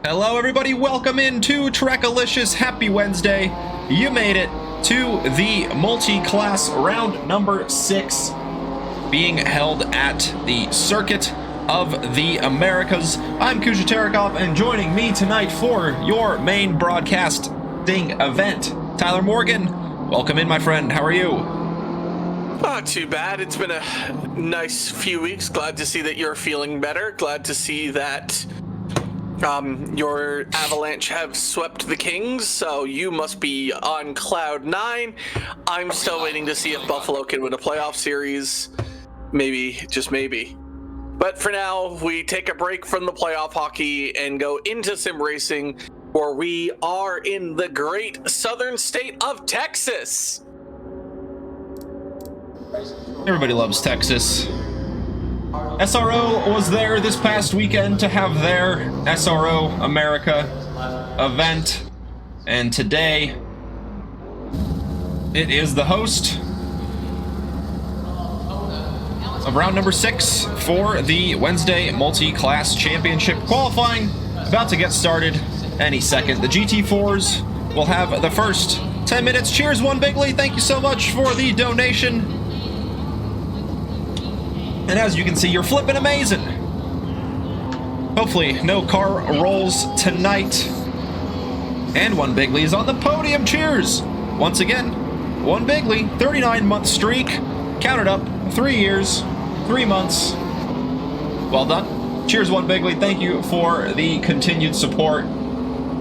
Hello everybody, welcome into Trekalicious. Happy Wednesday. You made it to the multi-class round number 6 being held at the Circuit of the Americas. I'm Kusha Terekov, and joining me tonight for your main broadcasting event, Tyler Morgan. Welcome in, my friend. How are you? Not too bad. It's been a nice few weeks. Glad to see that you're feeling better. Glad to see that your Avalanche have swept the Kings, so you must be on cloud 9. I'm still waiting to see if Buffalo can win a playoff series. Maybe, just maybe. But for now, we take a break from the playoff hockey and go into sim racing, where we are in the great southern state of Texas. Everybody loves Texas. SRO was there this past weekend to have their SRO America event, and today it is the host of round number 6 for the Wednesday Multi-Class Championship. Qualifying about to get started any second. The GT4s will have the first 10 minutes. Cheers, One Bigly. Thank you so much for the donation. And as you can see, you're flipping amazing. Hopefully, no car rolls tonight. And One Bigly is on the podium. Cheers! Once again, One Bigly, 39-month streak. Counted up, 3 years, 3 months. Well done. Cheers, One Bigly. Thank you for the continued support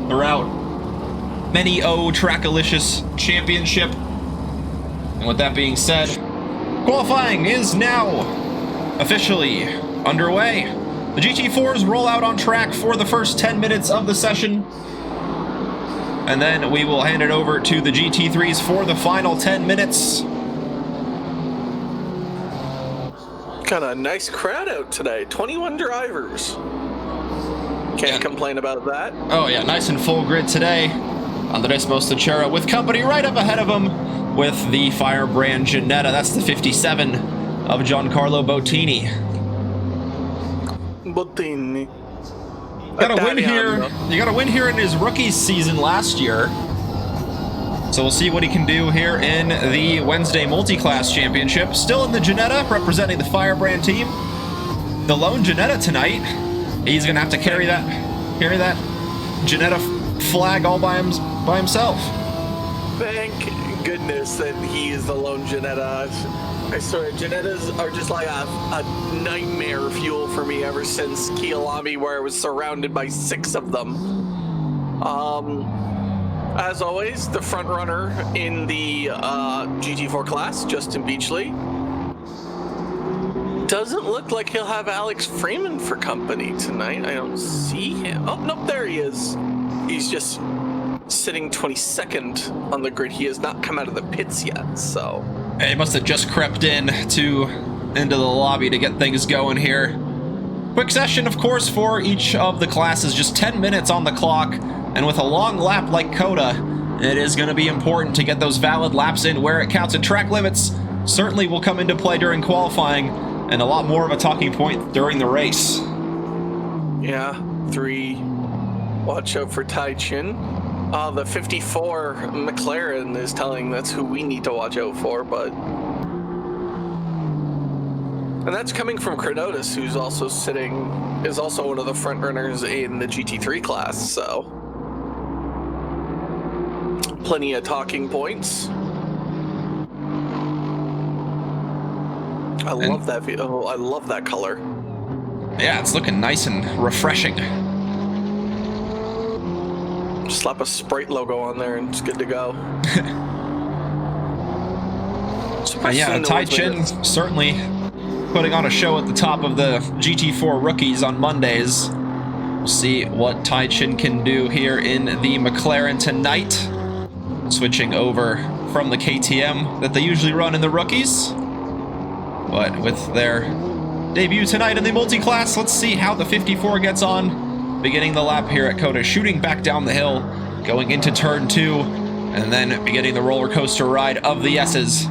throughout many Trekalicious Championship. And with that being said, qualifying is now officially underway. The GT4s roll out on track for the first 10 minutes of the session, and then we will hand it over to the GT3s for the final 10 minutes. Got a nice crowd out today. 21 drivers. Can't complain about that. Oh yeah, nice and full grid today. Andres Mostachera with company right up ahead of him with the Firebrand Ginetta. That's the 57 of Giancarlo Bottini. Got a win here. You got a win here in his rookie season last year. So we'll see what he can do here in the Wednesday Multi-Class Championship. Still in the Ginetta, representing the Firebrand team. The lone Ginetta tonight. He's gonna have to carry that Ginetta flag all by himself. Thank goodness that he is the lone Ginetta. I swear, Ginettas are just like a nightmare fuel for me ever since Kialami, where I was surrounded by 6 of them. As always, the front runner in the GT4 class, Justin Beachley. Doesn't look like he'll have Alex Freeman for company tonight. I don't see him. Oh, nope, there he is. He's just sitting 22nd on the grid. He has not come out of the pits yet, so... He must have just crept into the lobby to get things going here. Quick session, of course, for each of the classes. Just 10 minutes on the clock. And with a long lap like COTA, it is going to be important to get those valid laps in where it counts. And track limits certainly will come into play during qualifying, and a lot more of a talking point during the race. Yeah, 3. Watch out for Tai Chin. The 54 McLaren is telling that's who we need to watch out for, but... And that's coming from Cronotus, who's also is also one of the front runners in the GT3 class, so... Plenty of talking points. I love that I love that color. Yeah, it's looking nice and refreshing. Slap a Sprite logo on there and it's good to go. Yeah, Tai Chin certainly putting on a show at the top of the GT4 rookies on Mondays. We'll see what Tai Chin can do here in the McLaren tonight. Switching over from the KTM that they usually run in the rookies. But with their debut tonight in the multi-class, let's see how the 54 gets on. Beginning the lap here at COTA, shooting back down the hill, going into turn 2, and then beginning the roller coaster ride of the S's.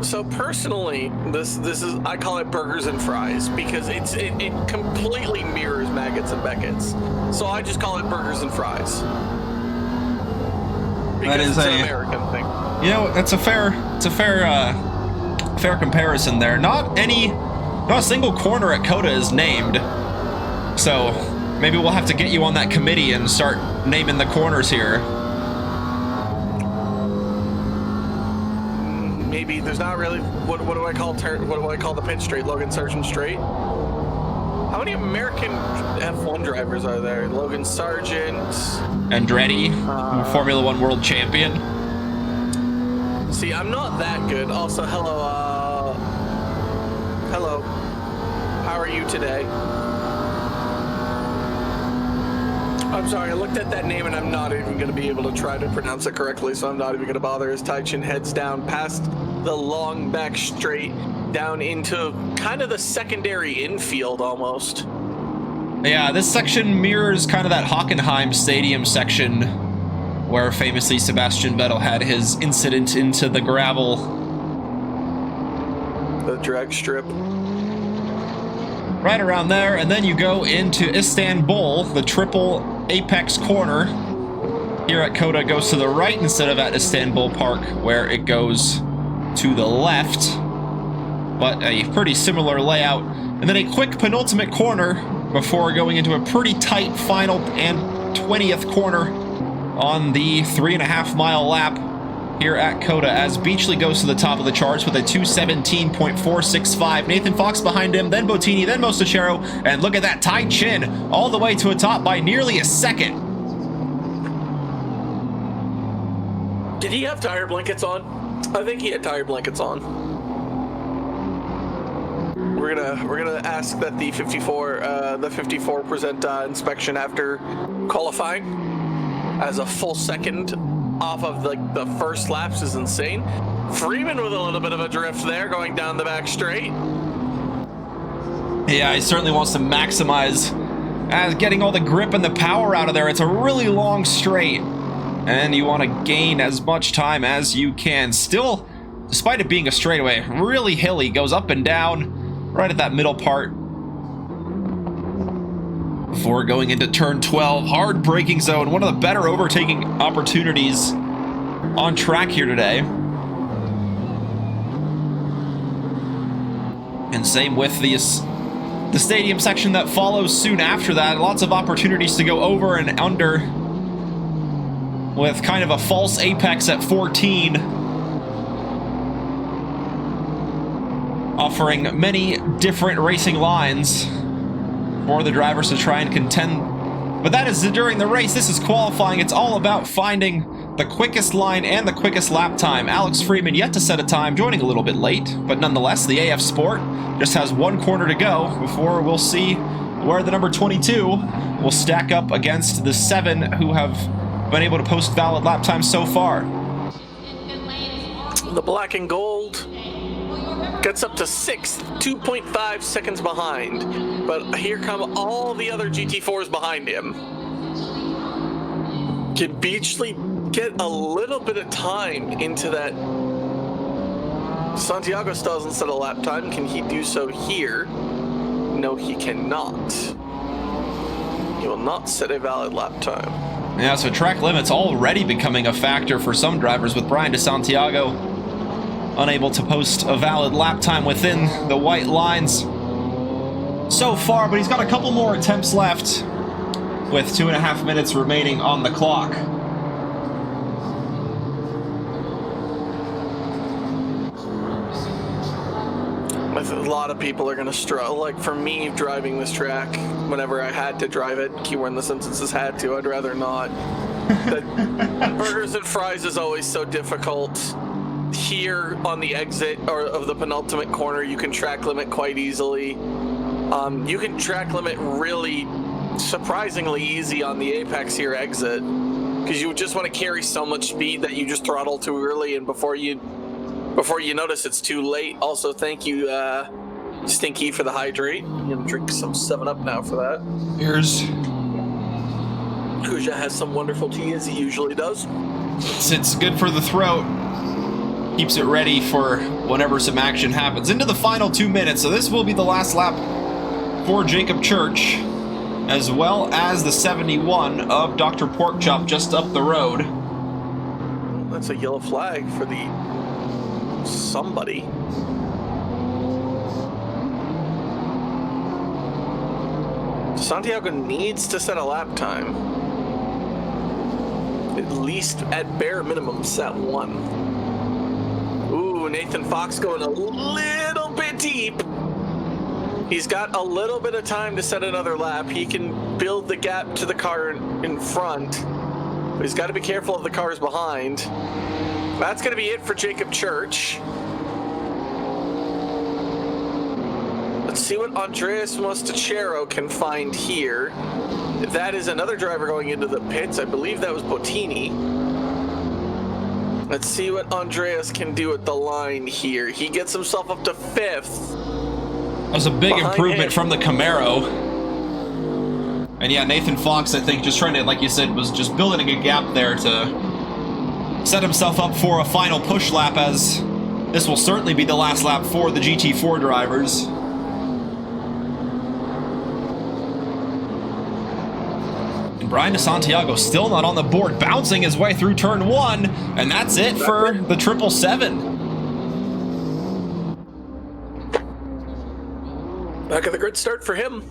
So personally, this is, I call it burgers and fries because it completely mirrors Maggots and Beckett's. So I just call it burgers and fries. Because That is it's an American thing. You know, it's a fair comparison there. Not a single corner at COTA is named. So maybe we'll have to get you on that committee and start naming the corners here. Maybe there's not really. What do I call the pit straight? Logan Sargent straight. How many American F1 drivers are there? Logan Sargent, Andretti, Formula One world champion. See, I'm not that good. Also, hello. Hello. How are you today? I'm sorry, I looked at that name and I'm not even going to be able to try to pronounce it correctly, so I'm not even going to bother as Tai-Chin heads down past the long back straight down into kind of the secondary infield almost. Yeah, this section mirrors kind of that Hockenheim Stadium section where famously Sebastian Vettel had his incident into the gravel. The drag strip. Right around there, and then you go into Istanbul, the triple apex corner. Here at COTA goes to the right instead of at Istanbul Park, where it goes to the left. But a pretty similar layout. And then a quick penultimate corner before going into a pretty tight final and 20th corner on the 3.5-mile lap here at COTA as Beachley goes to the top of the charts with a 2:17.465. Nathan Fox behind him, then Bottini, then Mostachero, and look at that, Tai-Chin all the way to a top by nearly a second. Did he have tire blankets on? I think he had tire blankets on. We're gonna ask that the 54 present inspection after qualifying as a full second off of the first laps is insane. Freeman with a little bit of a drift there going down the back straight. Yeah, he certainly wants to maximize getting all the grip and the power out of there. It's a really long straight, and you want to gain as much time as you can. Still, despite it being a straightaway, really hilly, goes up and down right at that middle part. Before going into turn 12, hard braking zone, one of the better overtaking opportunities on track here today. And same with the stadium section that follows soon after that. Lots of opportunities to go over and under with kind of a false apex at 14. Offering many different racing lines for the drivers to try and contend. But that is during the race. This is qualifying. It's all about finding the quickest line and the quickest lap time. Alex Freeman yet to set a time, joining a little bit late, but nonetheless, the AF Sport just has one corner to go before we'll see where the number 22 will stack up against the 7 who have been able to post valid lap times so far. The black and gold gets up to 6th, 2.5 seconds behind. But here come all the other GT4s behind him. Can Beachley get a little bit of time into that? Santiago still hasn't set a lap time. Can he do so here? No, he cannot. He will not set a valid lap time. Yeah, so track limits already becoming a factor for some drivers, with Brian DeSantiago unable to post a valid lap time within the white lines so far, but he's got a couple more attempts left with 2.5 minutes remaining on the clock. A lot of people are going to struggle. Like for me, driving this track, whenever I had to drive it, keyword in the sentence is had to, I'd rather not. The burgers and fries is always so difficult. Here on the exit or of the penultimate corner, you can track limit quite easily. You can track limit really surprisingly easy on the apex here exit, because you just want to carry so much speed that you just throttle too early, and before you notice it's too late. Also, thank you, Stinky, for the hydrate. I'm gonna drink some 7-Up now for that. Here's Kuja has some wonderful tea, as he usually does. It's good for the throat. keeps it ready for whenever some action happens. Into the final 2 minutes, so this will be the last lap for Jacob Church, as well as the 71 of Dr. Porkchop just up the road. That's a yellow flag for the somebody. Santiago needs to set a lap time. At least, at bare minimum, set one. Ooh, Nathan Fox going a little bit deep. He's got a little bit of time to set another lap. He can build the gap to the car in front, but he's got to be careful of the cars behind. That's going to be it for Jacob Church. Let's see what Andreas Mostachero can find here. That is another driver going into the pits. I believe that was Bottini. Let's see what Andreas can do at the line here. He gets himself up to 5th. That was a big improvement from the Camaro. And yeah, Nathan Fox, I think, just trying to, like you said, was just building a gap there to set himself up for a final push lap, as this will certainly be the last lap for the GT4 drivers. And Brian DeSantiago still not on the board, bouncing his way through turn 1, and that's it for the 777. Back of the grid start for him.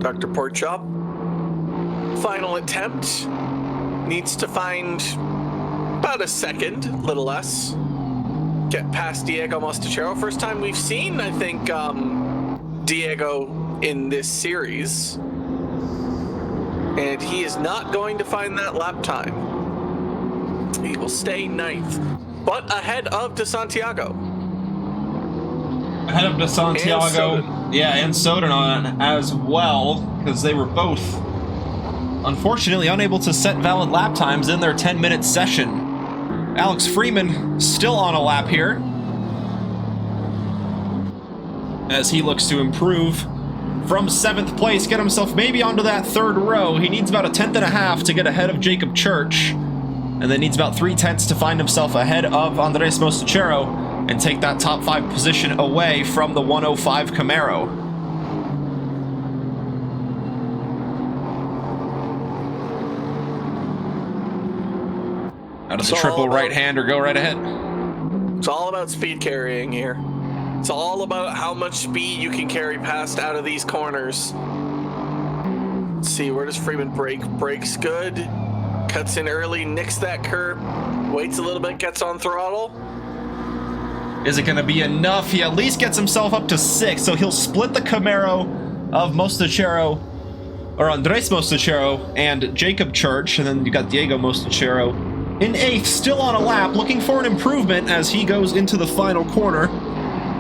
Dr. Porkchop, final attempt, needs to find about a second, a little less. Get past Diego Mostachero. First time we've seen, I think, Diego in this series. And he is not going to find that lap time. He will stay 9th, but ahead of DeSantiago. Ahead of DeSantiago, and Soden as well, because they were both unfortunately unable to set valid lap times in their 10-minute session. Alex Freeman still on a lap here, as he looks to improve from 7th place, get himself maybe onto that 3rd row. He needs about a 10.5 to get ahead of Jacob Church, and then needs about 0.3 to find himself ahead of Andres Mostachero and take that top 5 position away from the 105 Camaro. How does the triple right-hander go right ahead? It's all about speed carrying here. It's all about how much speed you can carry past out of these corners. Let's see, where does Freeman brake? Brakes good. Cuts in early, nicks that curb, waits a little bit, gets on throttle. Is it going to be enough? He at least gets himself up to 6, so he'll split the Camaro of Mostachero, or Andres Mostachero, and Jacob Church, and then you got Diego Mostachero in 8th, still on a lap, looking for an improvement as he goes into the final corner,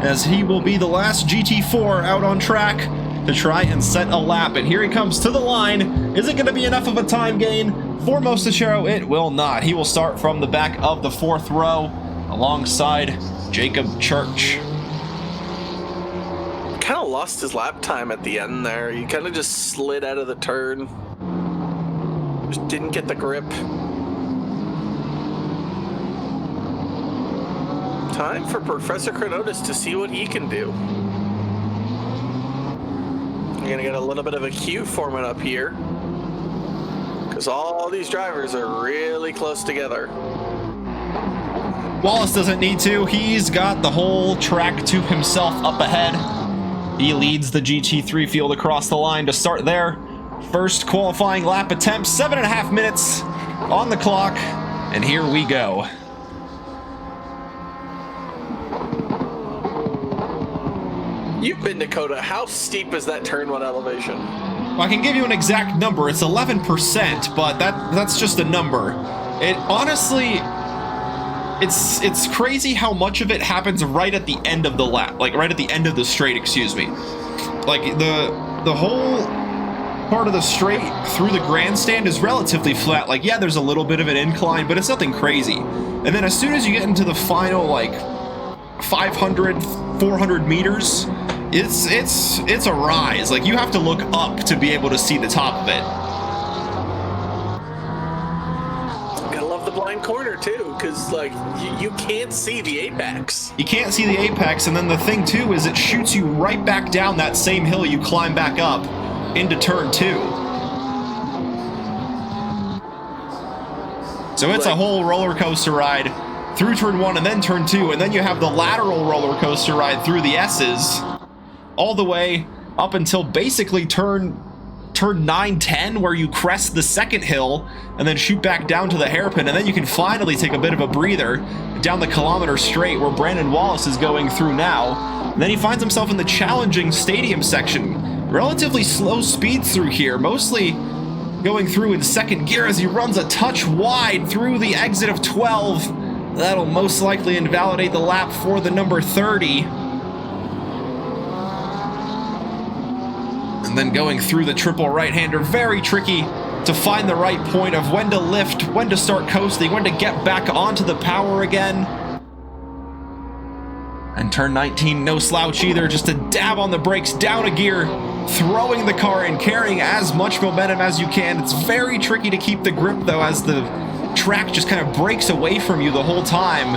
as he will be the last GT4 out on track to try and set a lap. And here he comes to the line. Is it going to be enough of a time gain for Mostachero? It will not. He will start from the back of the 4th row alongside Jacob Church. Kind of lost his lap time at the end there. He kind of just slid out of the turn. Just didn't get the grip. Time for Professor Chronotis to see what he can do. You're gonna get a little bit of a queue forming up here, because all these drivers are really close together. Wallace doesn't need to. He's got the whole track to himself up ahead. He leads the GT3 field across the line to start their first qualifying lap attempt. 7.5 minutes on the clock, and here we go. You've been to COTA. How steep is that turn 1 elevation? Well, I can give you an exact number. It's 11%, but that's just a number. It honestly, it's crazy how much of it happens right at the end of the lap, like right at the end of the straight, excuse me. Like the whole part of the straight through the grandstand is relatively flat. Like, yeah, there's a little bit of an incline, but it's nothing crazy. And then as soon as you get into the final, like, 500, 400 meters, It's a rise. Like, you have to look up to be able to see the top of it. Gotta love the blind corner too, because like you can't see the apex. You can't see the apex, and then the thing too is it shoots you right back down that same hill you climb back up into turn 2. So it's a whole roller coaster ride through turn 1 and then turn 2, and then you have the lateral roller coaster ride through the S's all the way up until basically turn 9, 10, where you crest the second hill and then shoot back down to the hairpin, and then you can finally take a bit of a breather down the kilometer straight where Brandon Wallace is going through now. And then he finds himself in the challenging stadium section. Relatively slow speeds through here, mostly going through in second gear as he runs a touch wide through the exit of 12. That'll most likely invalidate the lap for the number 30. And then going through the triple right-hander, very tricky to find the right point of when to lift, when to start coasting, when to get back onto the power again. And turn 19, no slouch either, just a dab on the brakes, down a gear, throwing the car in, carrying as much momentum as you can. It's very tricky to keep the grip though, as the track just kind of breaks away from you the whole time.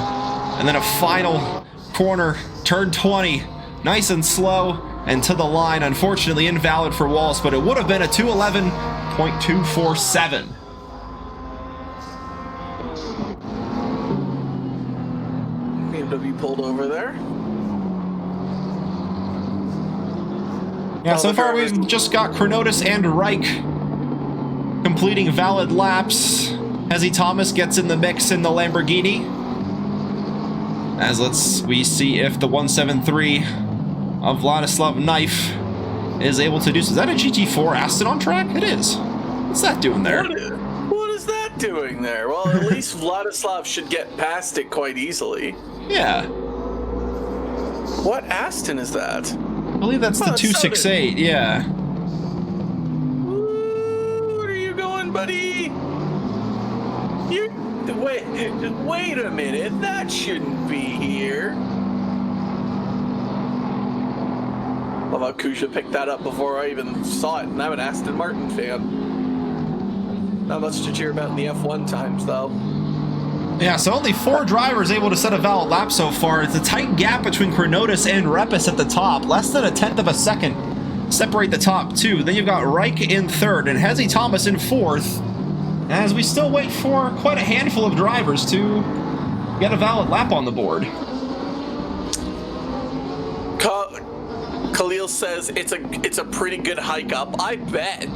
And then a final corner, turn 20, nice and slow, and to the line. Unfortunately invalid for Wallace, but it would have been a 2:11.247. BMW pulled over there. Yeah, so far we've just got Chronotis and Reich completing valid laps. Hezzy Thomas gets in the mix in the Lamborghini. As we see if the 173 of Vladislav Knife is able to do so. Is that a GT4 Aston on track? It is. What's that doing there? What is that doing there? Well, at least Vladislav should get past it quite easily. Yeah. What Aston is that? I believe that's the 268, yeah. Ooh, where are you going, buddy? Wait a minute. That shouldn't be here. Love how Kusha picked that up before I even saw it, and I'm an Aston Martin fan. Not much to cheer about in the F1 times, though. Yeah, so only 4 drivers able to set a valid lap so far. It's a tight gap between Chronotis and Repis at the top. Less than a tenth of a second separate the top 2. Then you've got Reich in 3rd and Hezzy Thomas in 4th. As we still wait for quite a handful of drivers to get a valid lap on the board. Khalil says it's a pretty good hike up. I bet.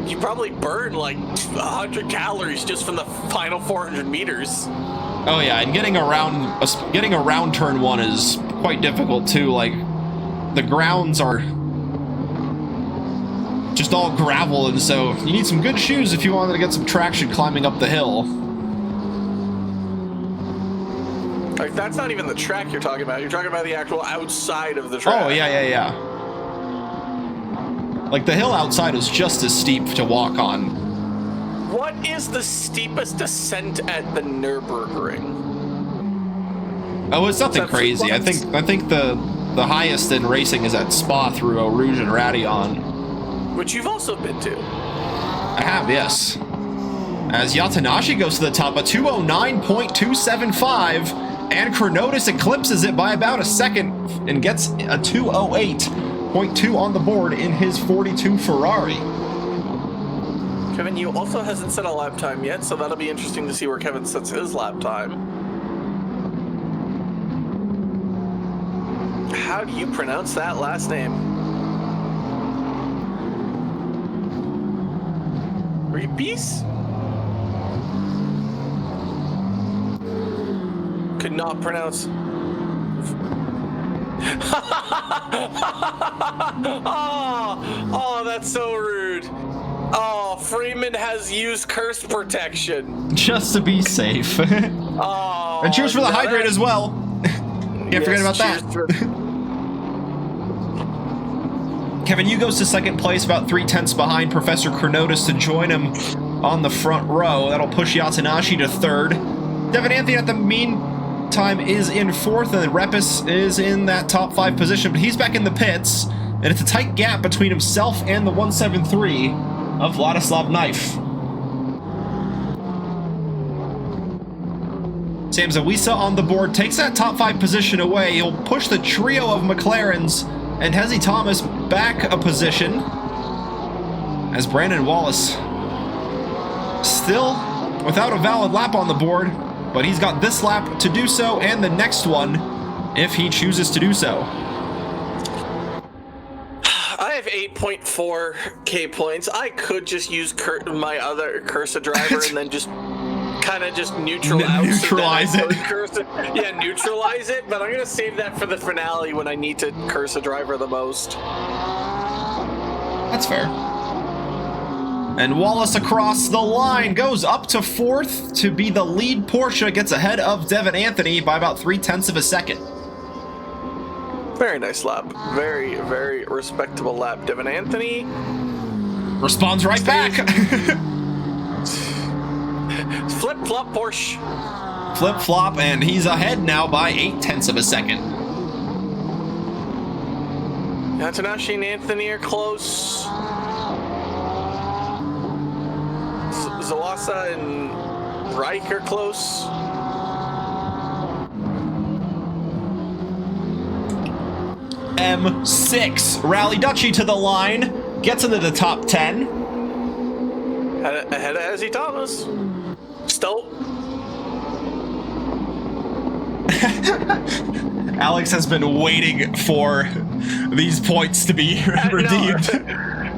You probably burn like 100 calories just from the final 400 meters. Oh yeah, and getting around turn 1 is quite difficult too. Like, the grounds are just all gravel, and so you need some good shoes if you wanted to get some traction climbing up the hill. Like, that's not even the track you're talking about. You're talking about the actual outside of the track. Oh yeah. Like, the hill outside is just as steep to walk on. What is the steepest descent at the Nürburgring? Oh, it's nothing crazy. I think the highest in racing is at Spa through Eau Rouge and Raidillon. Which you've also been to. I have, yes. As Yatanashi goes to the top, a 209.275, and Chronotis eclipses it by about a second and gets a 208.2 on the board in his 42 Ferrari. Kevin, you also hasn't set a lap time yet, so that'll be interesting to see where Kevin sets his lap time. How do you pronounce that last name? Repeats? Could not pronounce. Oh, that's so rude. Oh, Freeman has used curse protection. Just to be safe. Oh, and cheers for the hydrate as well. Can't forget about that. Kevin, you goes to second place, about 3/10 behind Professor Chronotis to join him on the front row. That'll push Yatanashi to 3rd. Devin Anthony at the Time is in 4th, and Repis is in that top 5 position, but he's back in the pits, and it's a tight gap between himself and the 173 of Vladislav Knife. Sam Zawisa on the board takes that top 5 position away. He'll push the trio of McLarens and Hezzy Thomas back a position as Brandon Wallace still without a valid lap on the board, but he's got this lap to do so and the next one if he chooses to do so. I have 8.4k points. I could just use my other Cursa driver and then just kind of just neutralize it. Yeah, neutralize it, but I'm going to save that for the finale when I need to Cursa driver the most. That's fair. And Wallace across the line goes up to 4th to be the lead Porsche, gets ahead of Devin Anthony by about 0.3 of a second. Very nice lap. Very, very respectable lap. Devin Anthony responds right back. Flip-flop Porsche. Flip-flop, and he's ahead now by 0.8 of a second. Tanashi and Anthony are close. Zawasa and Reich are close. M6. Rally Dutchy to the line. Gets into the top 10. Ahead of Hezzy Thomas. Still. Alex has been waiting for these points to be redeemed.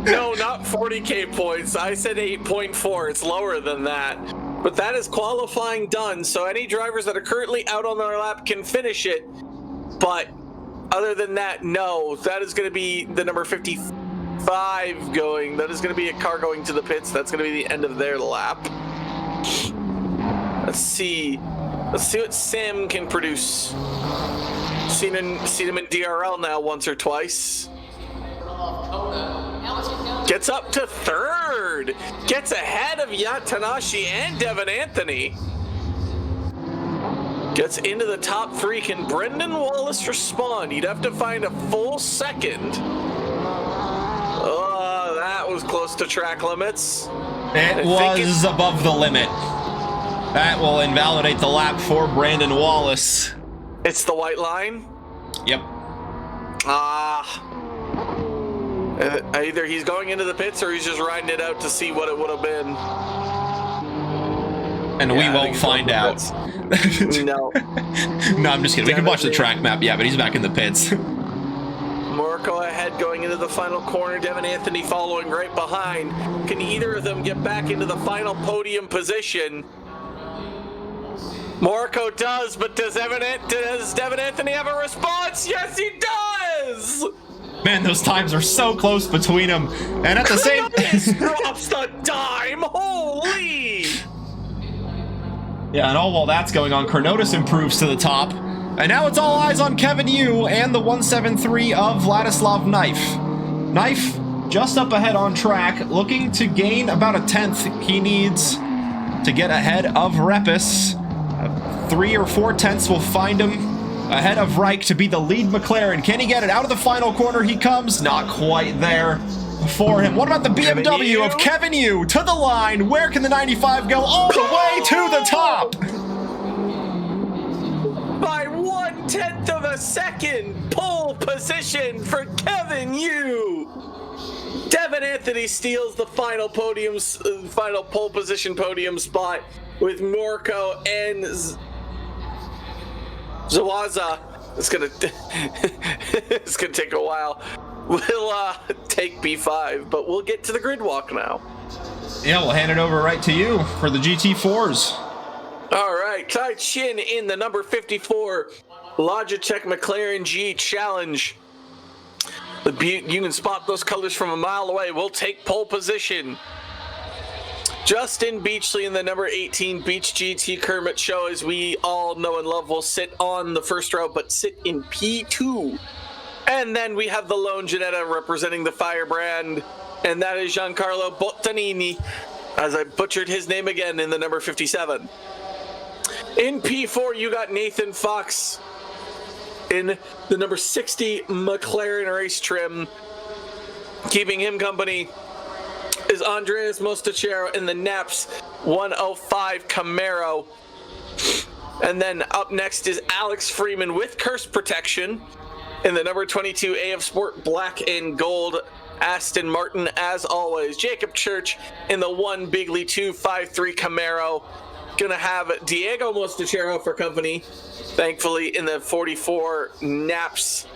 No, not 40k points. I said 8.4. It's lower than that. But that is qualifying done. So any drivers that are currently out on their lap can finish it. But other than that, no. That is going to be the number 55 going. That is going to be a car going to the pits. That's going to be the end of their lap. Let's see. Let's see what Sam can produce. Seen him in DRL now once or twice. Gets up to 3rd. Gets ahead of Yatanashi and Devin Anthony. Gets into the top 3. Can Brendan Wallace respond? You'd have to find a full second. Oh, that was close to track limits. It was above the limit. That will invalidate the lap for Brandon Wallace. It's the white line? Yep. Either he's going into the pits or he's just riding it out to see what it would have been. And we won't find out. No. No, I'm just kidding. We can watch the track map, yeah, but he's back in the pits. Morocco ahead going into the final corner. Devin Anthony following right behind. Can either of them get back into the final podium position? Morocco does, but does Devin Anthony have a response? Yes, he does! Man, those times are so close between them. And at the same time... drops the dime! Holy! Yeah, and all while that's going on, Chronotis improves to the top. And now it's all eyes on Kevin Yu and the 173 of Vladislav Knife. Knife just up ahead on track, looking to gain about 1/10 he needs to get ahead of Repis. 3 or 4 tenths will find him ahead of Reich to be the lead McLaren. Can he get it? Out of the final corner he comes. Not quite there for him. What about the BMW of Kevin Yu to the line? Where can the 95 go? All the way to the top! By 1/10 of a second, pole position for Kevin Yu. Devin Anthony steals the final final pole position podium spot with Morco and Zawaza. It's gonna take a while. We'll take B5, but we'll get to the grid walk now. Yeah, we'll hand it over right to you for the GT4s. All right, Tai Chin in the number 54 Logitech McLaren G Challenge. You can spot those colors from a mile away. We'll take pole position. Justin Beachley in the number 18 Beach GT Kermit Show, as we all know and love, will sit on the first row, but sit in P2. And then we have the lone Janetta representing the Firebrand, and that is Giancarlo Bottanini, as I butchered his name again, in the number 57. In P4, you got Nathan Fox in the number 60 McLaren race trim. Keeping him company is Andreas Mostachero in the Naps 105 Camaro. And then up next is Alex Freeman with Curse Protection in the number 22 AF Sport Black and Gold Aston Martin, as always. Jacob Church in the 1 Bigley 253 Camaro. Gonna have Diego Mostachero for company, thankfully, in the 44 Naps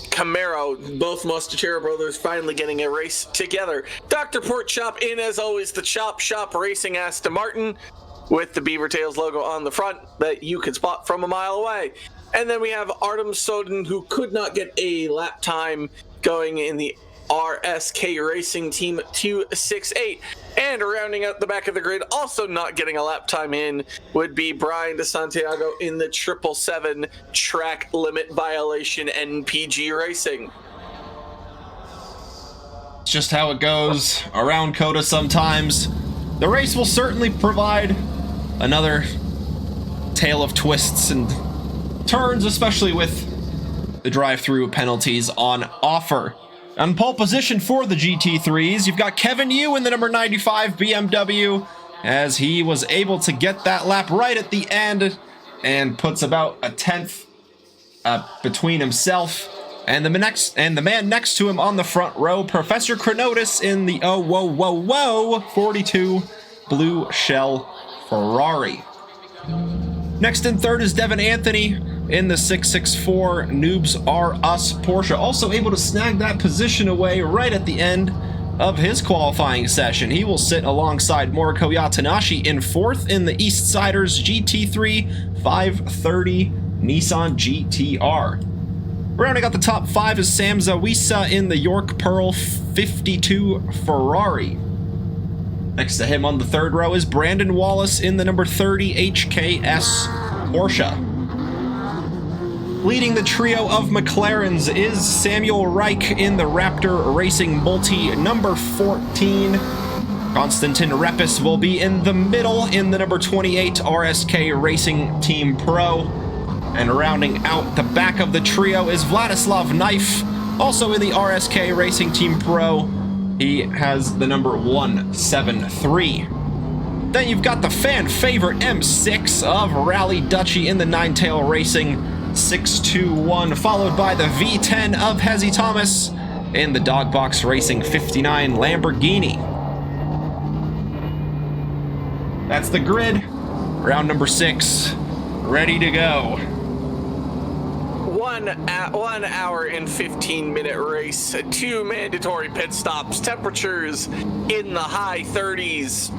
Camaro. Both Mostachero brothers finally getting a race together. Dr. Porkchop in, as always, the Chop Shop Racing Aston Martin with the Beaver Tails logo on the front that you can spot from a mile away. And then we have Artem Soden, who could not get a lap time, going in the RSK Racing Team 268. And rounding out the back of the grid, also not getting a lap time in, would be Brian DeSantiago in the 777 Track Limit Violation NPG Racing. It's just how it goes around COTA sometimes. The race will certainly provide another tale of twists and turns, especially with the drive-through penalties on offer. On pole position for the GT3s, you've got Kevin Yu in the number 95 BMW, as he was able to get that lap right at the end and puts about a tenth between himself and the man next to him on the front row, Professor Chronotis in the 42 Blue Shell Ferrari. Next in third is Devin Anthony in the 664 Noobs R Us Porsche, also able to snag that position away right at the end of his qualifying session. He will sit alongside Moriko Yatanashi in fourth in the Eastsiders GT3 530 Nissan GTR. Rounding out the top five is Sam Zawisa in the York Pearl 52 Ferrari. Next to him on the third row is Brandon Wallace in the number 30 HKS Porsche. Leading the trio of McLarens is Samuel Reich in the Raptor Racing Multi number 14. Konstantin Repis will be in the middle in the number 28 RSK Racing Team Pro. And rounding out the back of the trio is Vladislav Knife, also in the RSK Racing Team Pro. He has the number 173. Then you've got the fan favorite M6 of Rally Dutchy in the Ninetail Racing 621, followed by the V10 of Hezzy Thomas in the Dogbox Racing 59 Lamborghini. That's the grid. Round number 6, ready to go. 1 hour and 15-minute race, 2 mandatory pit stops, temperatures in the high 30s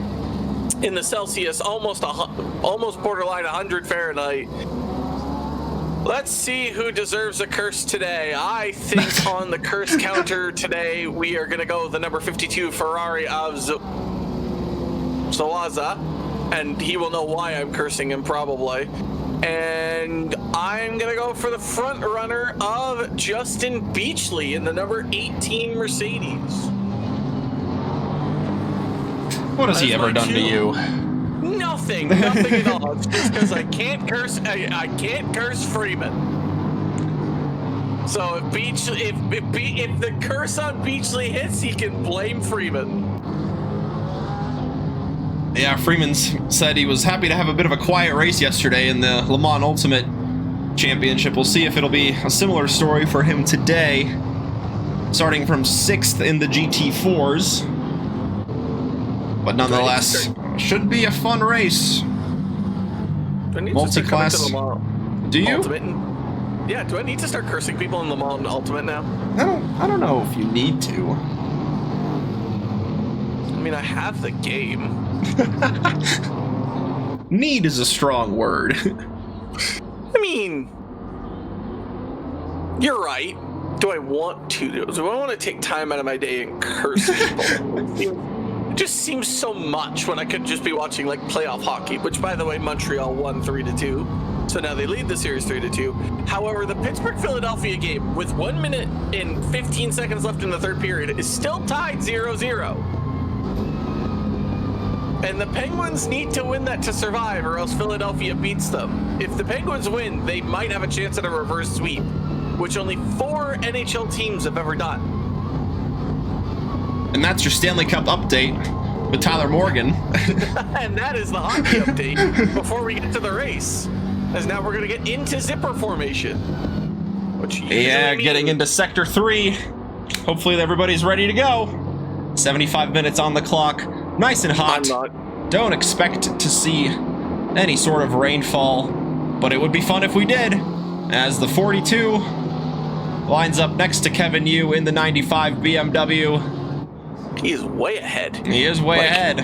in the Celsius, almost borderline 100 Fahrenheit. Let's see who deserves a curse today. I think on the curse counter today, we are going to go with the number 52 Ferrari of Zawaza, and he will know why I'm cursing him probably. And I'm going to go for the front runner of Justin Beachley in the number 18 Mercedes. What has he ever done to you? Nothing at all. It's just because I can't curse. I can't curse Freeman. So if the curse on Beachley hits, he can blame Freeman. Yeah, Freeman said he was happy to have a bit of a quiet race yesterday in the Le Mans Ultimate Championship. We'll see if it'll be a similar story for him today, starting from 6th in the GT4s. But nonetheless, should be a fun race. Multiclass. Do you? Ultimate? Yeah, do I need to start cursing people in Le Mans Ultimate now? I don't know if you need to. I mean, I have the game. Need is a strong word. I mean, you're right. Do I want to do it? Do I want to take time out of my day and curse people? It just seems so much when I could just be watching like playoff hockey, which by the way, Montreal won 3-2. So now they lead the series 3-2. However, the Pittsburgh-Philadelphia game with 1 minute and 15 seconds left in the third period is still tied 0-0. And the Penguins need to win that to survive, or else Philadelphia beats them. If the Penguins win, they might have a chance at a reverse sweep, which only 4 NHL teams have ever done. And that's your Stanley Cup update with Tyler Morgan. And that is the hockey update before we get to the race. As now we're going to get into zipper formation. Which yeah, getting into Sector 3. Hopefully everybody's ready to go. 75 minutes on the clock. Nice and hot. Don't expect to see any sort of rainfall, but it would be fun if we did, as the 42 lines up next to Kevin Yu in the 95 BMW. He is way ahead. He is way ahead.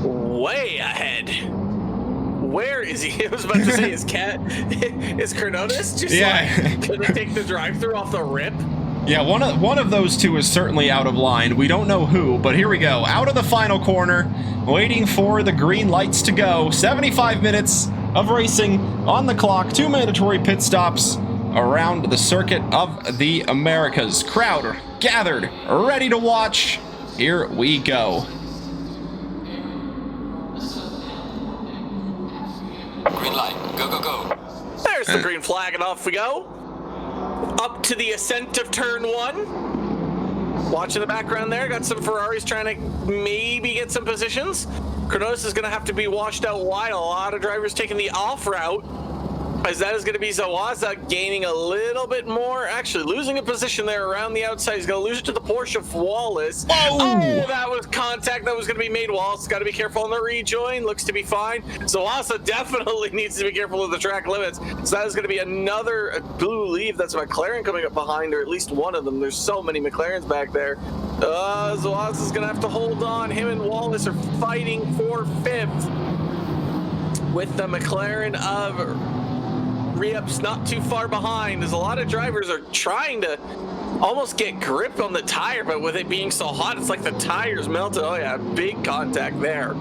Way ahead. Where is he? I was about to say, is Carnotis just gonna take the drive-through off the rip? Yeah, one of those two is certainly out of line. We don't know who, but here we go. Out of the final corner, waiting for the green lights to go. 75 minutes of racing on the clock. 2 mandatory pit stops around the circuit of the Americas. Crowd gathered, ready to watch. Here we go. Green light. Go, go, go. There's the green flag, and off we go. Up to the ascent of turn 1. Watch in the background there. Got some Ferraris trying to maybe get some positions. Kronos is going to have to be washed out wide. A lot of drivers taking the off route. As that is going to be Zawaza gaining a little bit more. Actually, losing a position there around the outside. He's going to lose it to the Porsche of Wallace. Oh, that was contact that was going to be made. Wallace got to be careful on the rejoin. Looks to be fine. Zawaza definitely needs to be careful of the track limits. So that is going to be another, I believe that's a McLaren coming up behind, or at least one of them. There's so many McLarens back there. Zawaza is going to have to hold on. Him and Wallace are fighting for 5th with the McLaren of Riep's not too far behind, as a lot of drivers are trying to almost get grip on the tire, but with it being so hot, it's like the tire's melted. Oh yeah, big contact there.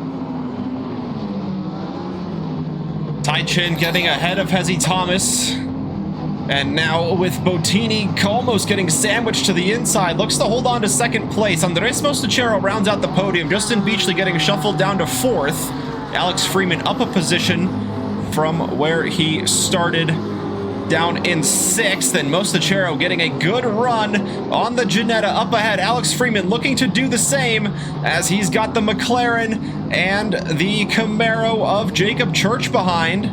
Tai Chin getting ahead of Hezzy Thomas. And now with Bottini almost getting sandwiched to the inside, looks to hold on to 2nd place. Andres Mostachero rounds out the podium. Justin Beachley getting shuffled down to 4th. Alex Freeman up a position from where he started, down in 6th, and Mostachero getting a good run on the Ginetta up ahead. Alex Freeman looking to do the same, as he's got the McLaren and the Camaro of Jacob Church behind.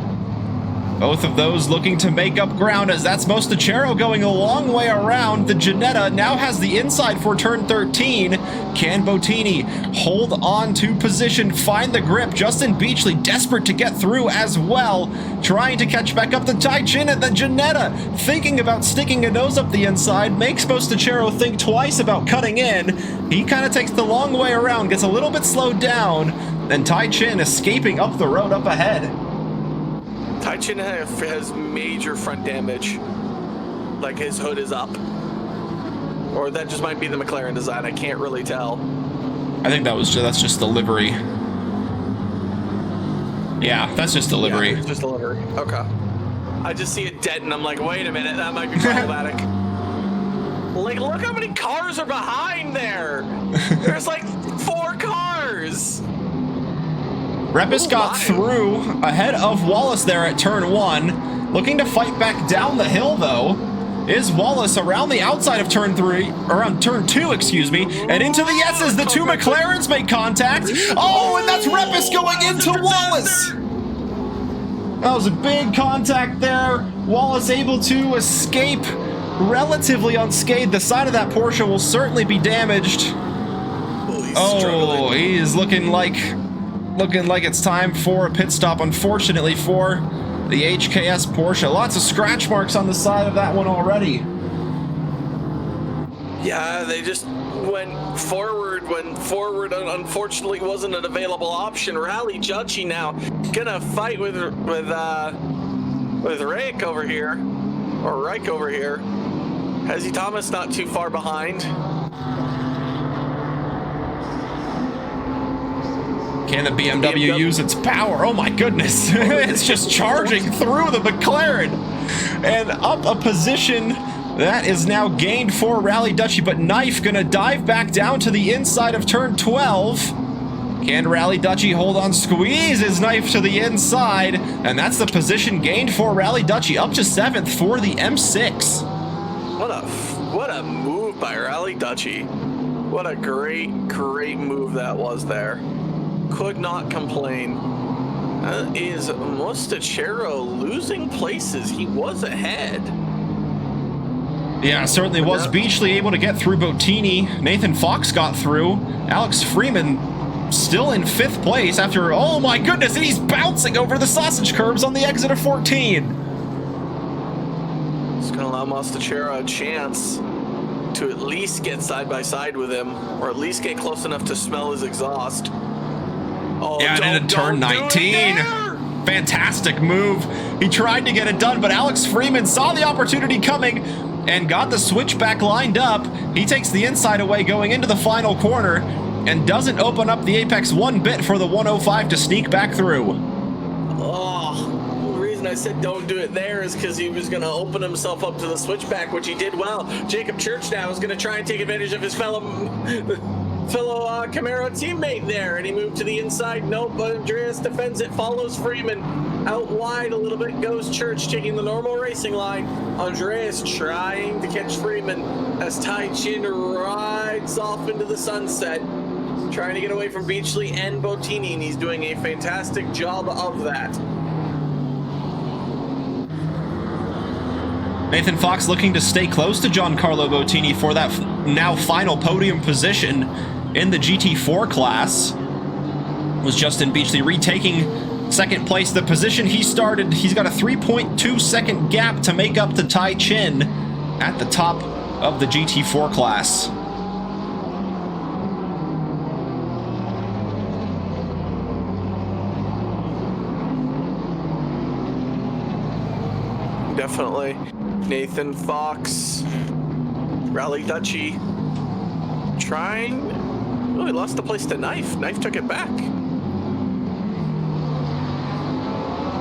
Both of those looking to make up ground, as that's Mostachero going a long way around. The Ginetta now has the inside for turn 13. Can Bottini hold on to position, find the grip? Justin Beachley desperate to get through as well, trying to catch back up to Tai Chin, and the Ginetta thinking about sticking a nose up the inside, makes Mostachero think twice about cutting in. He kind of takes the long way around, gets a little bit slowed down, and Tai Chin escaping up the road up ahead. Tai Chin has major front damage, like his hood is up. Or that just might be the McLaren design, I can't really tell. I think that's just the livery. Yeah, that's just the livery. Yeah, it's just a livery, okay. I just see a dent and I'm like, wait a minute, that might be problematic. Like, look how many cars are behind there! There's like 4 cars! Repis got through ahead of Wallace there at turn 1. Looking to fight back down the hill, though, is Wallace around the outside of turn 2, excuse me, and into the S's. The 2 McLarens make contact. Oh, and that's Repis going into Wallace. That was a big contact there. Wallace able to escape relatively unscathed. The side of that Porsche will certainly be damaged. Oh, he is looking like it's time for a pit stop, unfortunately, for the HKS Porsche. Lots of scratch marks on the side of that one already. Yeah, they just went forward when forward unfortunately wasn't an available option. Rally Judgy now gonna fight with Rick over here, or Reich over here. Hezzy Thomas not too far behind. Can the BMW use its power? Oh my goodness. It's just charging through the McLaren and up a position that is now gained for Rally Dutchy, but Knife gonna dive back down to the inside of turn 12. Can Rally Dutchy hold on? Squeeze his knife to the inside, and that's the position gained for Rally Dutchy, up to 7th for the M6. What a move by Rally Dutchy. What a great move that was there. Could not complain. Is Mostachero losing places? He was ahead. Yeah, certainly was. Beachley able to get through Bottini. Nathan Fox got through. Alex Freeman still in 5th place after, oh my goodness, and he's bouncing over the sausage curbs on the exit of 14. It's going to allow Mostachero a chance to at least get side by side with him, or at least get close enough to smell his exhaust. Oh, yeah, and into turn 19. Fantastic move. He tried to get it done, but Alex Freeman saw the opportunity coming and got the switchback lined up. He takes the inside away going into the final corner and doesn't open up the apex one bit for the 105 to sneak back through. Oh, the reason I said don't do it there is because he was going to open himself up to the switchback, which he did well. Jacob Church now is going to try and take advantage of his fellow Camaro teammate there, and he moved to the inside. Nope, but Andreas defends it, follows Freeman. Out wide a little bit goes Church, taking the normal racing line. Andreas trying to catch Freeman as Tai Chin rides off into the sunset, trying to get away from Beachley and Bottini, and he's doing a fantastic job of that. Nathan Fox looking to stay close to Giancarlo Bottini for that now final podium position in the GT4 class. Was Justin Beachley retaking 2nd place, the position he started. He's got a 3.2 second gap to make up to Tai Chin at the top of the GT4 class. Definitely. Nathan Fox, Rally Dutchy, trying. Oh, he lost the place to Knife. Knife took it back.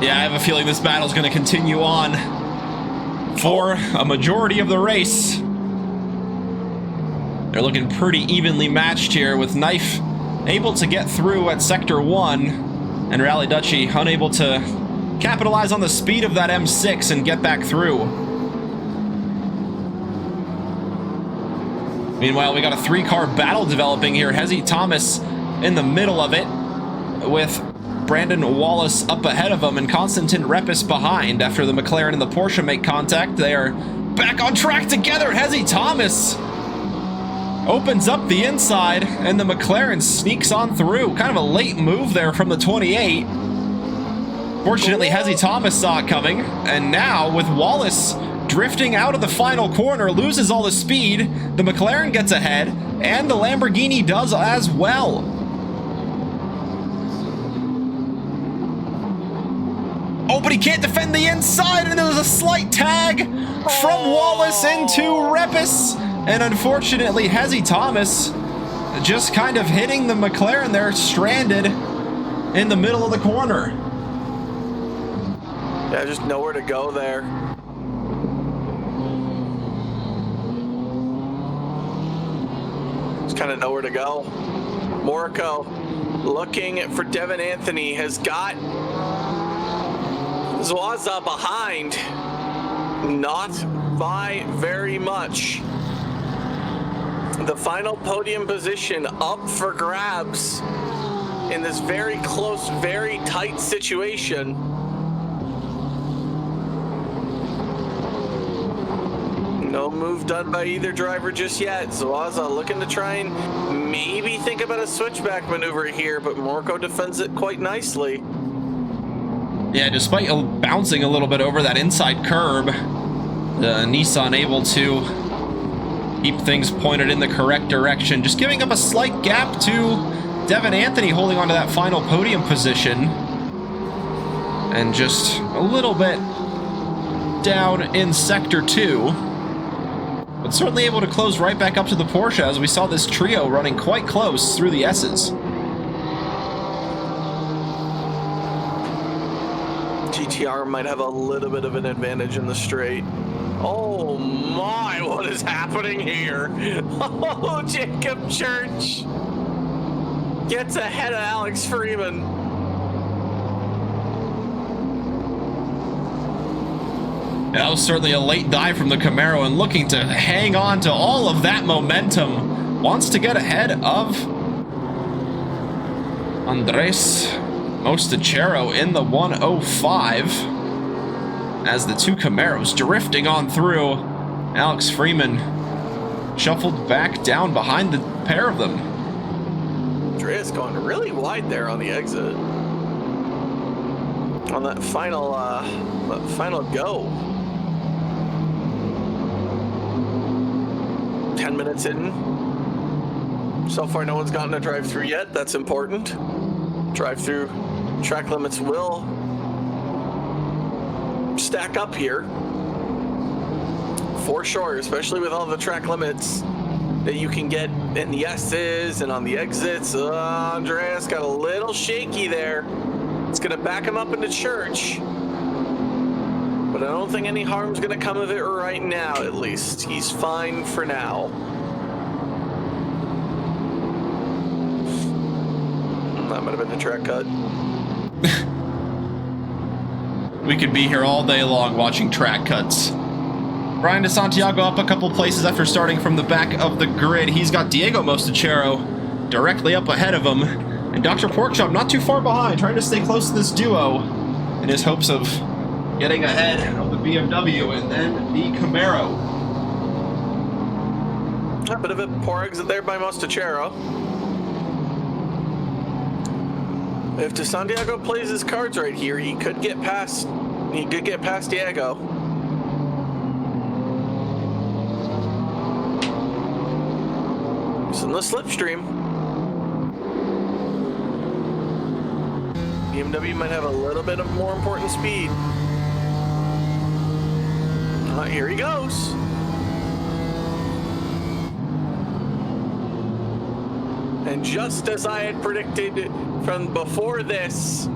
Yeah, I have a feeling this battle's going to continue on for a majority of the race. They're looking pretty evenly matched here, with Knife able to get through at Sector 1 and Rally Dutchy unable to capitalize on the speed of that M6 and get back through. Meanwhile, we got a 3-car battle developing here. Hezzy Thomas in the middle of it, with Brandon Wallace up ahead of him and Konstantin Repis behind. After the McLaren and the Porsche make contact, they are back on track together. Hezzy Thomas opens up the inside, and the McLaren sneaks on through. Kind of a late move there from the 28. Fortunately, Hezzy Thomas saw it coming, and now with Wallace drifting out of the final corner, loses all the speed, the McLaren gets ahead, and the Lamborghini does as well. Oh, but he can't defend the inside, and there was a slight tag from Wallace into Repis, and unfortunately, Hezzy Thomas just kind of hitting the McLaren there, stranded in the middle of the corner. Yeah, just nowhere to go there. Just kind of nowhere to go. Morico looking for Devin Anthony, has got Zwaza behind. Not by very much. The final podium position up for grabs in this very close, very tight situation. No move done by either driver just yet. Zwaza looking to try and maybe think about a switchback maneuver here, but Morco defends it quite nicely. Yeah, despite bouncing a little bit over that inside curb, Nissan able to keep things pointed in the correct direction. Just giving up a slight gap to Devin Anthony, holding on to that final podium position. And just a little bit down in Sector 2. But certainly able to close right back up to the Porsche, as we saw this trio running quite close through the S's. GTR might have a little bit of an advantage in the straight. Oh my, what is happening here? Oh, Jacob Church gets ahead of Alex Freeman. That was certainly a late dive from the Camaro, and looking to hang on to all of that momentum. Wants to get ahead of Andres Mostachero in the 105 as the two Camaros drifting on through. Alex Freeman shuffled back down behind the pair of them. Andreas going really wide there on the exit. On that final go. 10 minutes in. So far, no one's gotten a drive-through yet. That's important. Drive-through track limits will stack up here. For sure, especially with all the track limits that you can get in the S's and on the exits. Andreas got a little shaky there. It's gonna back him up into church. But I don't think any harm's gonna come of it right now, at least. He's fine for now. That might have been a track cut. We could be here all day long watching track cuts. Brian DeSantiago up a couple places after starting from the back of the grid. He's got Diego Mostachero directly up ahead of him. And Dr. Porkchop not too far behind, trying to stay close to this duo in his hopes of getting ahead of the BMW and then the Camaro. A bit of a poor exit there by Mostachero. If DeSantiago plays his cards right here, he could get past Diego. He's in the slipstream. BMW might have a little bit of more important speed. Here he goes. And just as I had predicted from before this,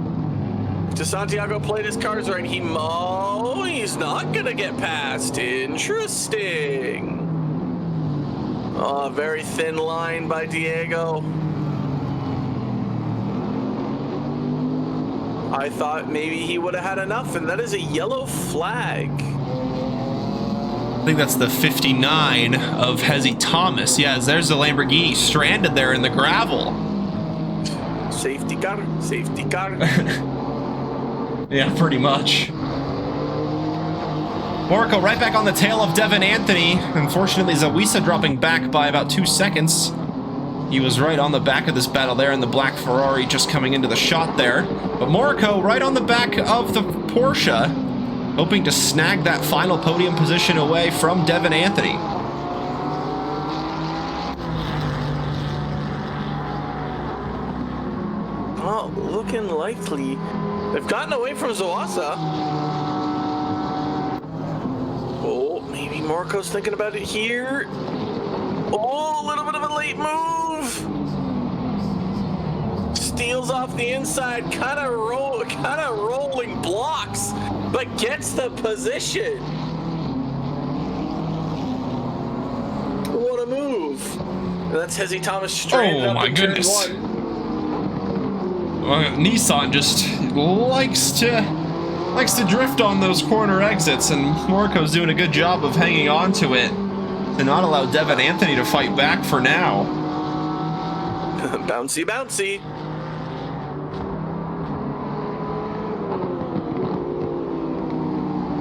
DeSantiago played his cards right. He's not gonna get past. Interesting. Oh, very thin line by Diego. I thought maybe he would have had enough, and that is a yellow flag. I think that's the 59 of Hezzy Thomas. Yes, there's the Lamborghini stranded there in the gravel. Safety car, safety car. Yeah, pretty much. Morico right back on the tail of Devin Anthony. Unfortunately, Zawisa dropping back by about 2 seconds. He was right on the back of this battle there in the black Ferrari, just coming into the shot there. But Morico right on the back of the Porsche, hoping to snag that final podium position away from Devin Anthony. Well, looking likely. They've gotten away from Zawasa. Oh, maybe Morico's thinking about it here. Oh, a little bit of a late move. Steals off the inside, kind of rolling blocks, but gets the position. What a move. And that's Hezzy Thomas straight up my in turn goodness. one. Nissan just likes to drift on those corner exits, and Morico's doing a good job of hanging on to it to not allow Devin Anthony to fight back for now. Bouncy, bouncy.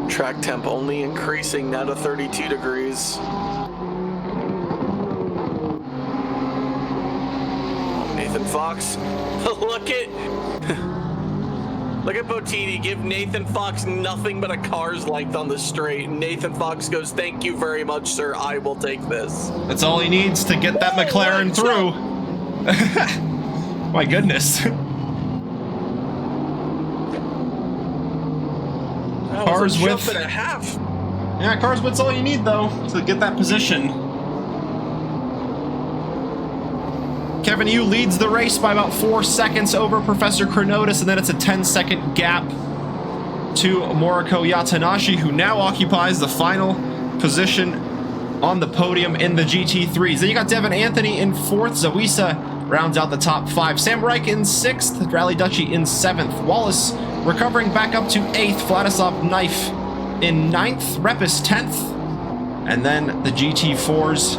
Track temp only increasing now to 32 degrees. Nathan Fox, look at Bottini give Nathan Fox nothing but a car's length on the straight. Nathan Fox goes, "Thank you very much, sir. I will take this." That's all he needs to get that McLaren through. My goodness. Cars width and a half. Yeah, cars width's all you need though to get that position. Kevin Yu leads the race by about 4 seconds over Professor Chronotis, and then it's a 10-second gap to Moriko Yatanashi, who now occupies the final position on the podium in the GT3s. Then you got Devin Anthony in fourth, Zawisa rounds out the top 5. Sam Reich in 6th, Rally Duchy in 7th. Wallace recovering back up to 8th. Vladisov Knife in 9th. Repis 10th. And then the GT4s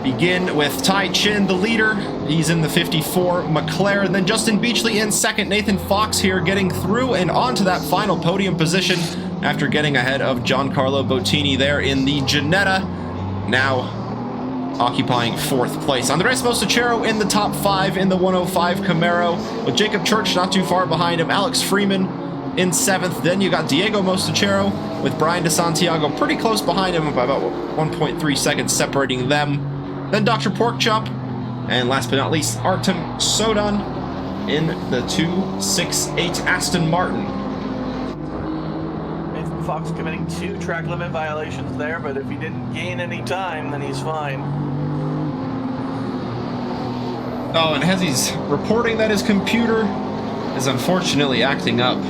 begin with Tai Chin, the leader. He's in the 54 McLaren. Then Justin Beachley in 2nd. Nathan Fox here getting through and onto that final podium position after getting ahead of Giancarlo Bottini there in the Ginetta. Now occupying 4th place. Andres Mosachero in the top 5 in the 105 Camaro, with Jacob Church not too far behind him. Alex Freeman in 7th. Then you got Diego Mosachero with Brian DeSantiago pretty close behind him by about 1.3 seconds separating them. Then Dr. Porkchop, and last but not least, Artem Sodan in the 268 Aston Martin. Nathan Fox committing 2 track limit violations there, but if he didn't gain any time, then he's fine. Oh, and Hezzy's reporting that his computer is unfortunately acting up.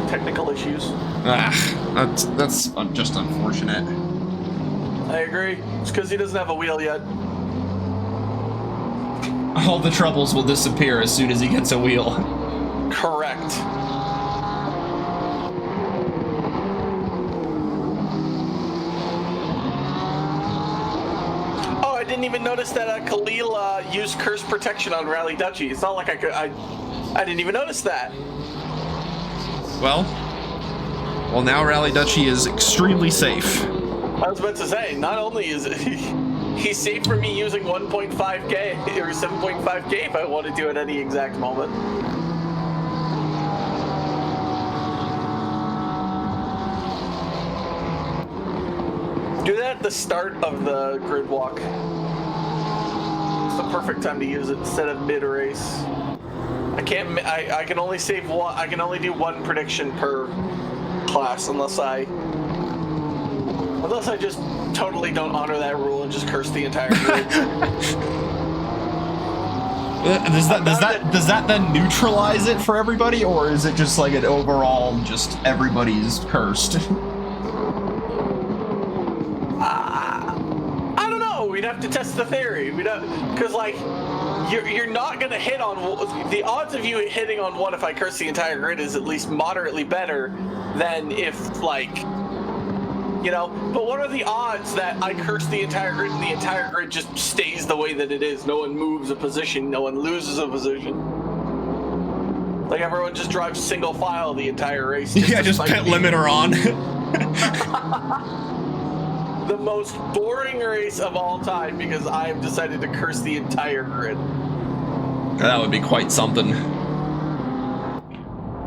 Technical issues. That's just unfortunate. I agree. It's because he doesn't have a wheel yet. All the troubles will disappear as soon as he gets a wheel. Correct. Oh, I didn't even notice that Khalil used curse protection on Rally Duchy. It's not like I didn't even notice that. Well, now Rally Duchy is extremely safe. I was about to say, not only is he's safe for me using 1.5k or 7.5k if I want to do it at any exact moment. Do that at the start of the grid walk. It's the perfect time to use it instead of mid-race. I can only save one. I can only do one prediction per class unless I just totally don't honor that rule and just curse the entire group. Does that then neutralize it for everybody, or is it just like an overall just everybody's cursed? I don't know. We'd have to test the theory. Because like you're not gonna hit on the odds of you hitting on one if I curse the entire grid is at least moderately better than if like. But what are the odds that I curse the entire grid and the entire grid just stays the way that it is? No one moves a position, no one loses a position. Like everyone just drives single file the entire race. Just pit limiter on. The most boring race of all time because I have decided to curse the entire grid. That would be quite something.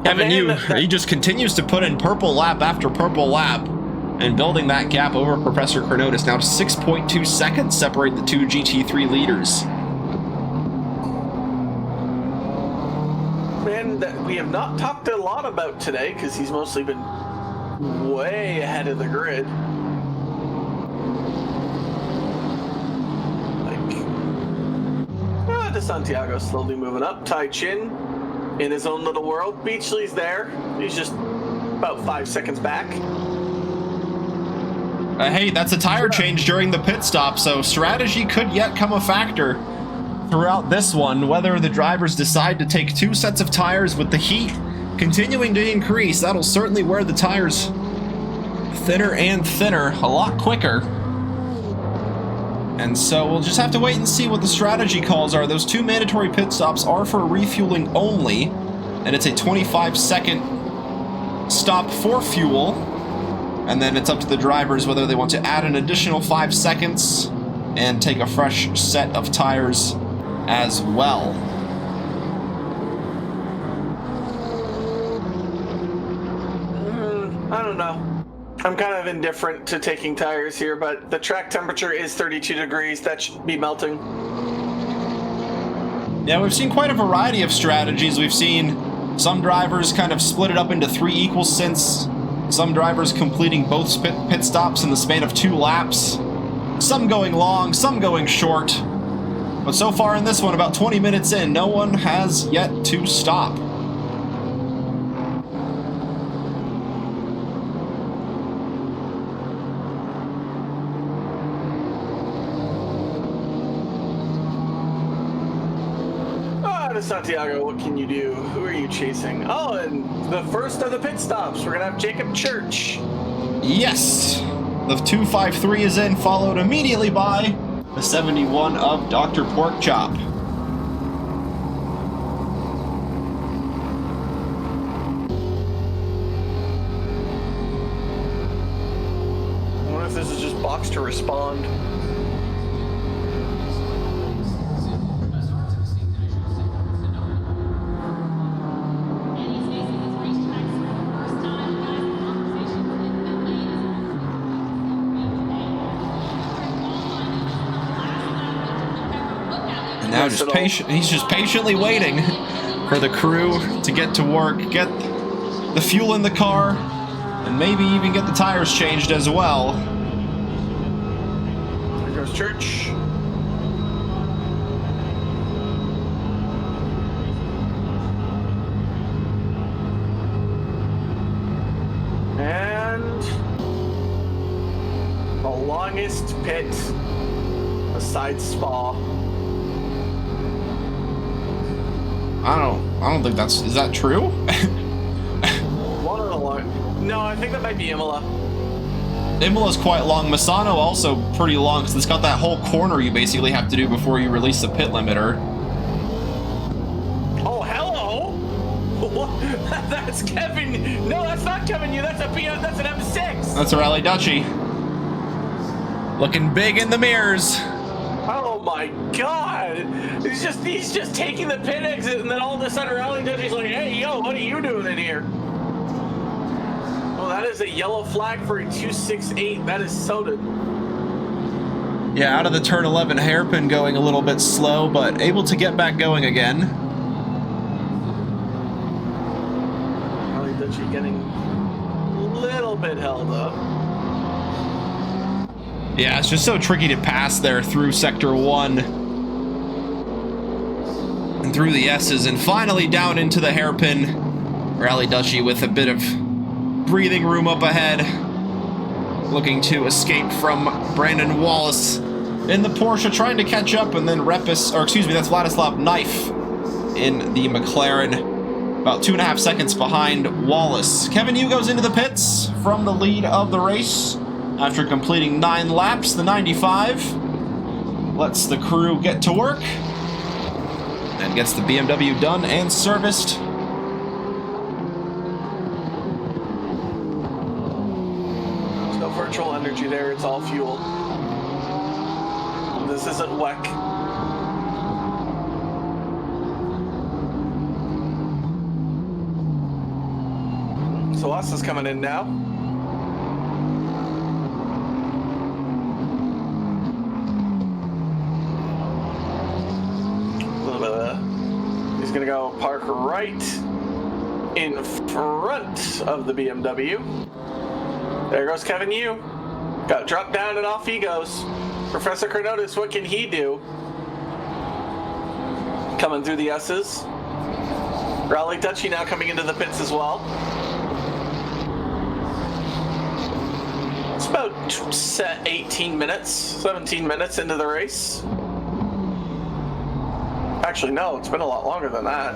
Kevin, he just continues to put in purple lap after purple lap. And building that gap over Professor Chronotis now to 6.2 seconds separate the 2 GT3 leaders. Man, that we have not talked a lot about today because he's mostly been way ahead of the grid. DeSantiago slowly moving up. Tai Chin in his own little world. Beachley's there. He's just about 5 seconds back. Hey, that's a tire change during the pit stop, so strategy could yet come a factor throughout this one. Whether the drivers decide to take 2 sets of tires with the heat continuing to increase, that'll certainly wear the tires thinner and thinner a lot quicker. And so we'll just have to wait and see what the strategy calls are. Those 2 mandatory pit stops are for refueling only, and it's a 25-second stop for fuel. And then it's up to the drivers whether they want to add an additional 5 seconds and take a fresh set of tires as well. I don't know. I'm kind of indifferent to taking tires here, but the track temperature is 32 degrees. That should be melting. Yeah, we've seen quite a variety of strategies. We've seen some drivers kind of split it up into 3 equal stints. Some drivers completing both pit stops in the span of 2 laps. Some going long, some going short. But so far in this one, about 20 minutes in, no one has yet to stop. Drive to Santiago, what can you do? Who are you chasing? Oh, and the first of the pit stops, we're gonna have Jacob Church. Yes! The 253 is in, followed immediately by the 71 of Dr. Porkchop. I wonder if this is just box to respond. Now he's just patiently waiting for the crew to get to work, get the fuel in the car, and maybe even get the tires changed as well. There goes Church. And the longest pit besides Spa. I don't think is that true? One of the long. No, I think that might be Imola. Imola's quite long. Misano also pretty long because it's got that whole corner you basically have to do before you release the pit limiter. Oh, hello! What? That's Kevin. No, that's not Kevin. That's that's an M6. That's a Rally Dutchie. Looking big in the mirrors. Oh my God! He's just taking the pit exit, and then all of a sudden, Rally Dutchie's like, "Hey, yo, what are you doing in here?" Oh, that is a yellow flag for a 268. That is soda. Yeah, out of the turn 11 hairpin, going a little bit slow, but able to get back going again. Rally Dutchie getting a little bit held up. Yeah, it's just so tricky to pass there through Sector 1 and through the S's, and finally down into the hairpin. Rally Dutchie with a bit of breathing room up ahead, looking to escape from Brandon Wallace in the Porsche, trying to catch up, and then that's Vladislav Knife in the McLaren, about 2.5 seconds behind Wallace. Kevin Yu goes into the pits from the lead of the race. After completing 9 laps, the 95 lets the crew get to work and gets the BMW done and serviced. There's no virtual energy there, it's all fuel. This isn't WEC. So Lasa's coming in now. He's gonna go park right in front of the BMW. There goes Kevin Yu. Got dropped down and off he goes. Professor Chronotis, what can he do? Coming through the S's. Rally Dutchie now coming into the pits as well. It's about 17 minutes into the race. Actually, no, it's been a lot longer than that.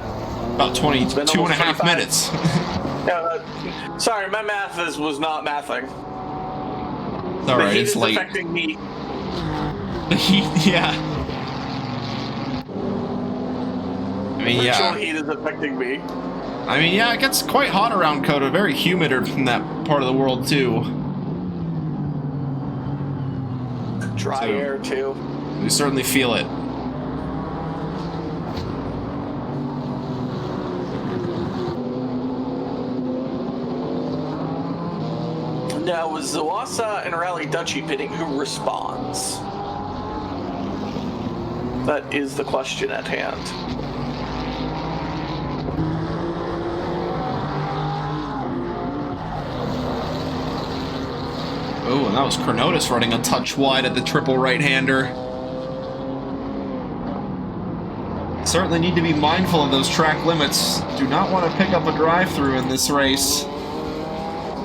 About 22.5 minutes. Yeah, sorry, my math was not mathing. All right, it's late. The heat is affecting me. The heat, yeah. I mean, Virtual heat is affecting me. I mean, yeah, it gets quite hot around COTA. Very humid in that part of the world, too. Dry air, too. We certainly feel it. Now, with Zawasa and Rally Dutchie pitting, who responds? That is the question at hand. Oh, and that was Chronotis running a touch wide at the triple right-hander. Certainly need to be mindful of those track limits. Do not want to pick up a drive-through in this race.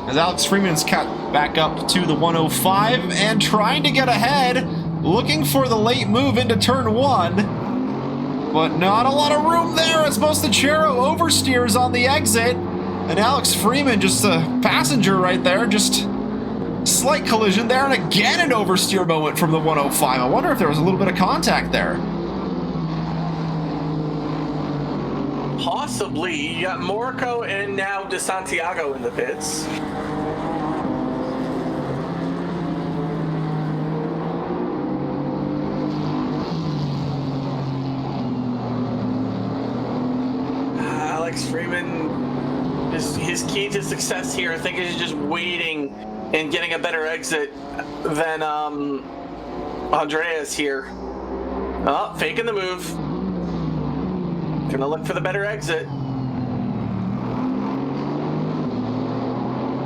As Alex Freeman's cut back up to the 105 and trying to get ahead, looking for the late move into turn 1. But not a lot of room there as Mostachero oversteers on the exit. And Alex Freeman, just a passenger right there, just slight collision there. And again, an oversteer moment from the 105. I wonder if there was a little bit of contact there. Possibly. You got Morco and now De Santiago in the pits. Alex Freeman, his key to success here, I think, is just waiting and getting a better exit than Andreas here. Oh, faking the move. Gonna look for the better exit.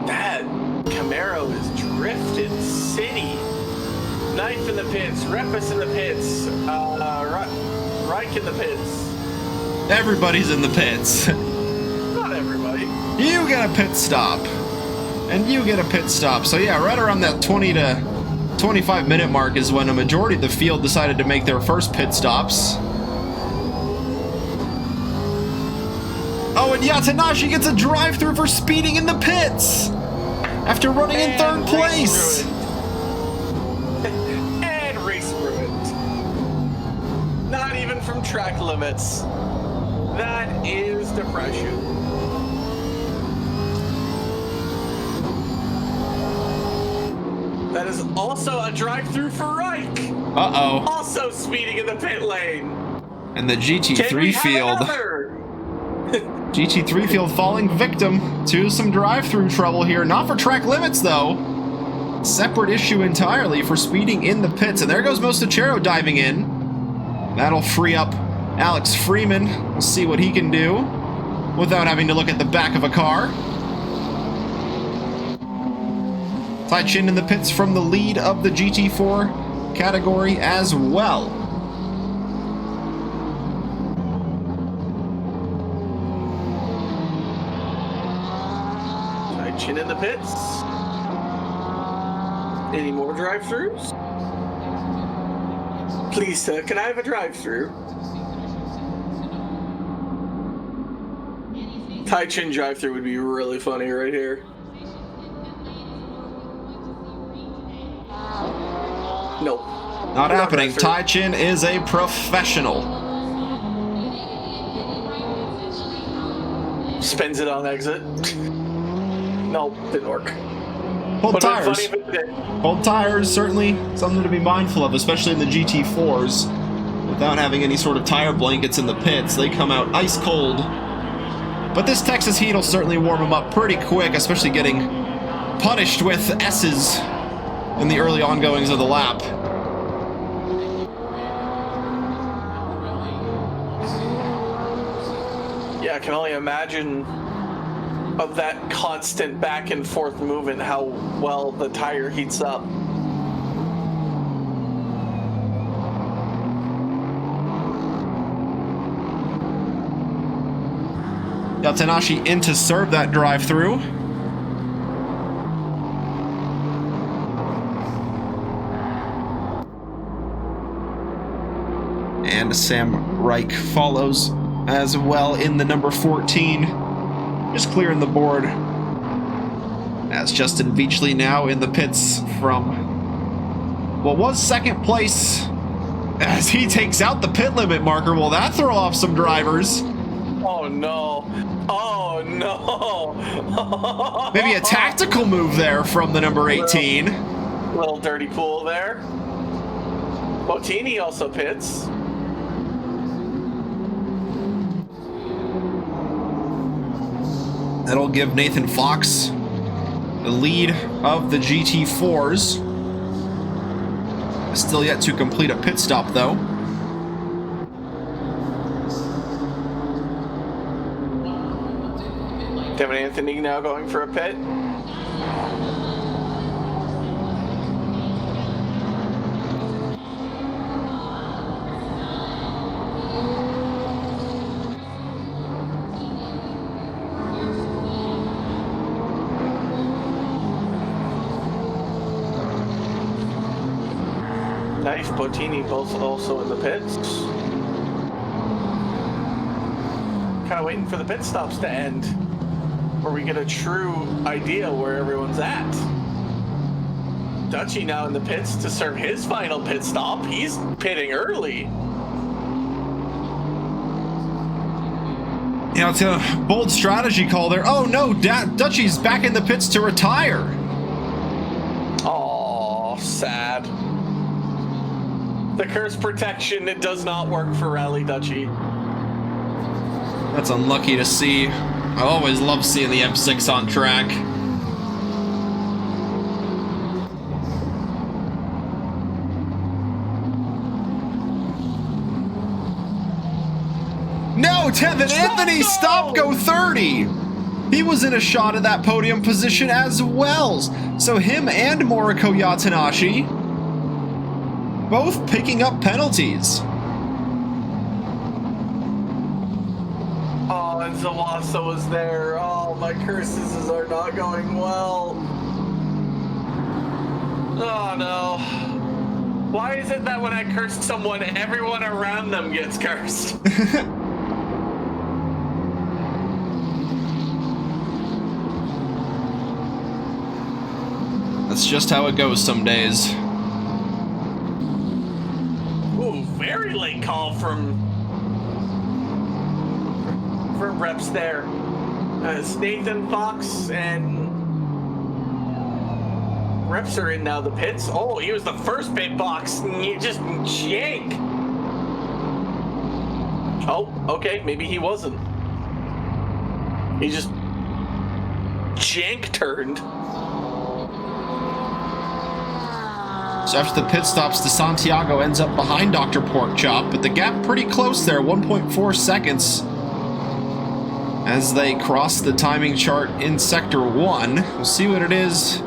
That Camaro is drifted city. Knife in the pits, Repus in the pits, Reich in the pits. Everybody's in the pits. Not everybody. You get a pit stop. And you get a pit stop. So yeah, right around that 20 to 25 minute mark is when a majority of the field decided to make their first pit stops. Oh, and Yatanashi gets a drive-through for speeding in the pits after running in third place. And race ruined. Not even from track limits. That is depression. That is also a drive-through for Reich. Uh-oh. Also speeding in the pit lane. And the GT3 field. GT3 field falling victim to some drive-through trouble here. Not for track limits, though. Separate issue entirely for speeding in the pits. And there goes Mostachero diving in. That'll free up Alex Freeman. We'll see what he can do without having to look at the back of a car. Tai Chin in the pits from the lead of the GT4 category as well. Tai Chin in the pits. Any more drive-throughs? Please, sir, can I have a drive-through? Tai Chin drive-through would be really funny right here. Nope. Not happening. Tai Chin is a professional. Spins it on exit. Nope, didn't work. Hold tires. Hold tires, certainly something to be mindful of, especially in the GT4s. Without having any sort of tire blankets in the pits, they come out ice cold. But this Texas heat will certainly warm them up pretty quick, especially getting punished with S's in the early ongoings of the lap. Yeah, I can only imagine of that constant back and forth movement, how well the tire heats up. Yatanashi in to serve that drive-through. And Sam Reich follows as well in the number 14. Just clearing the board. As Justin Veachley now in the pits from what was second place. As he takes out the pit limit marker. Will that throw off some drivers? Oh no. Oh no. Maybe a tactical move there from the number 18. Little dirty pool there. Bottini also pits. That'll give Nathan Fox the lead of the GT4s. Still yet to complete a pit stop, though. Devin Anthony now going for a pit. Nice, Bottini both also in the pits. kind of waiting for the pit stops to end, where we get a true idea where everyone's at. Dutchy now in the pits to serve his final pit stop. He's pitting early. You know, it's a bold strategy call there. Oh no, Dutchy's back in the pits to retire. Oh, sad. The curse protection, it does not work for Rally Dutchy. That's unlucky to see. I always love seeing the M6 on track. No, Devin Anthony, stop, go 30. He was in a shot at that podium position as well. So him and Moriko Yatanashi both picking up penalties. Oh, and Zawasa was there. Oh, my curses are not going well. Oh, no. Why is it that when I curse someone, everyone around them gets cursed? That's just how it goes some days. Ooh, very late call from reps there. It's Nathan Fox and reps are in now the pits. Oh, he was the first pit box. You just jank. Oh, okay, maybe he wasn't. He just jank turned. So after the pit stops, DeSantiago ends up behind Dr. Porkchop, but the gap pretty close there, 1.4 seconds. As they cross the timing chart in Sector 1. We'll see what it is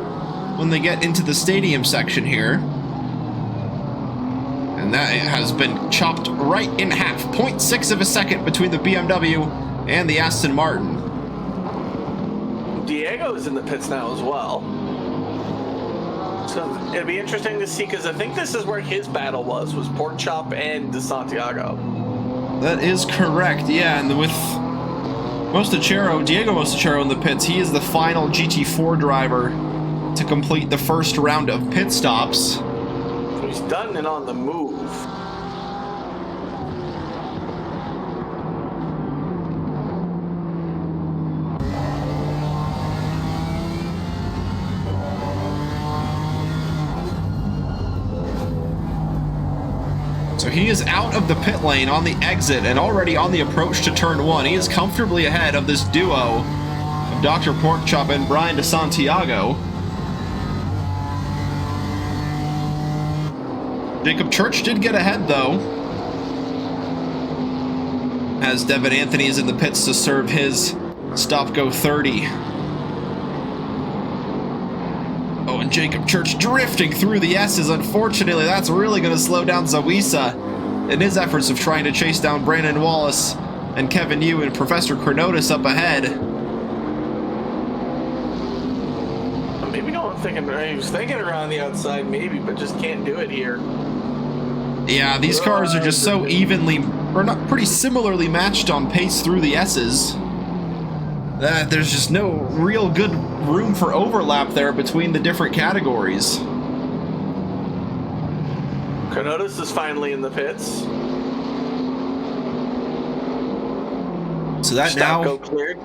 when they get into the stadium section here. And that has been chopped right in half. 0.6 of a second between the BMW and the Aston Martin. Diego is in the pits now as well. So it'd be interesting to see, because I think this is where his battle was Porkchop and DeSantiago. That is correct, yeah, and with Diego Mostachero in the pits, he is the final GT4 driver to complete the first round of pit stops. He's done and on the move. So he is out of the pit lane on the exit and already on the approach to turn 1. He is comfortably ahead of this duo of Dr. Porkchop and Brian DeSantiago. Jacob Church did get ahead though, as Devin Anthony is in the pits to serve his stop-go 30. Oh, and Jacob Church drifting through the S's. Unfortunately, that's really going to slow down Zawisa in his efforts of trying to chase down Brandon Wallace and Kevin Yu and Professor Chronotis up ahead. Maybe he was thinking around the outside, maybe, but just can't do it here. Yeah, these cars are just so evenly, or not pretty similarly matched on pace through the S's, that there's just no real good room for overlap there between the different categories. Chronotis is finally in the pits. So that now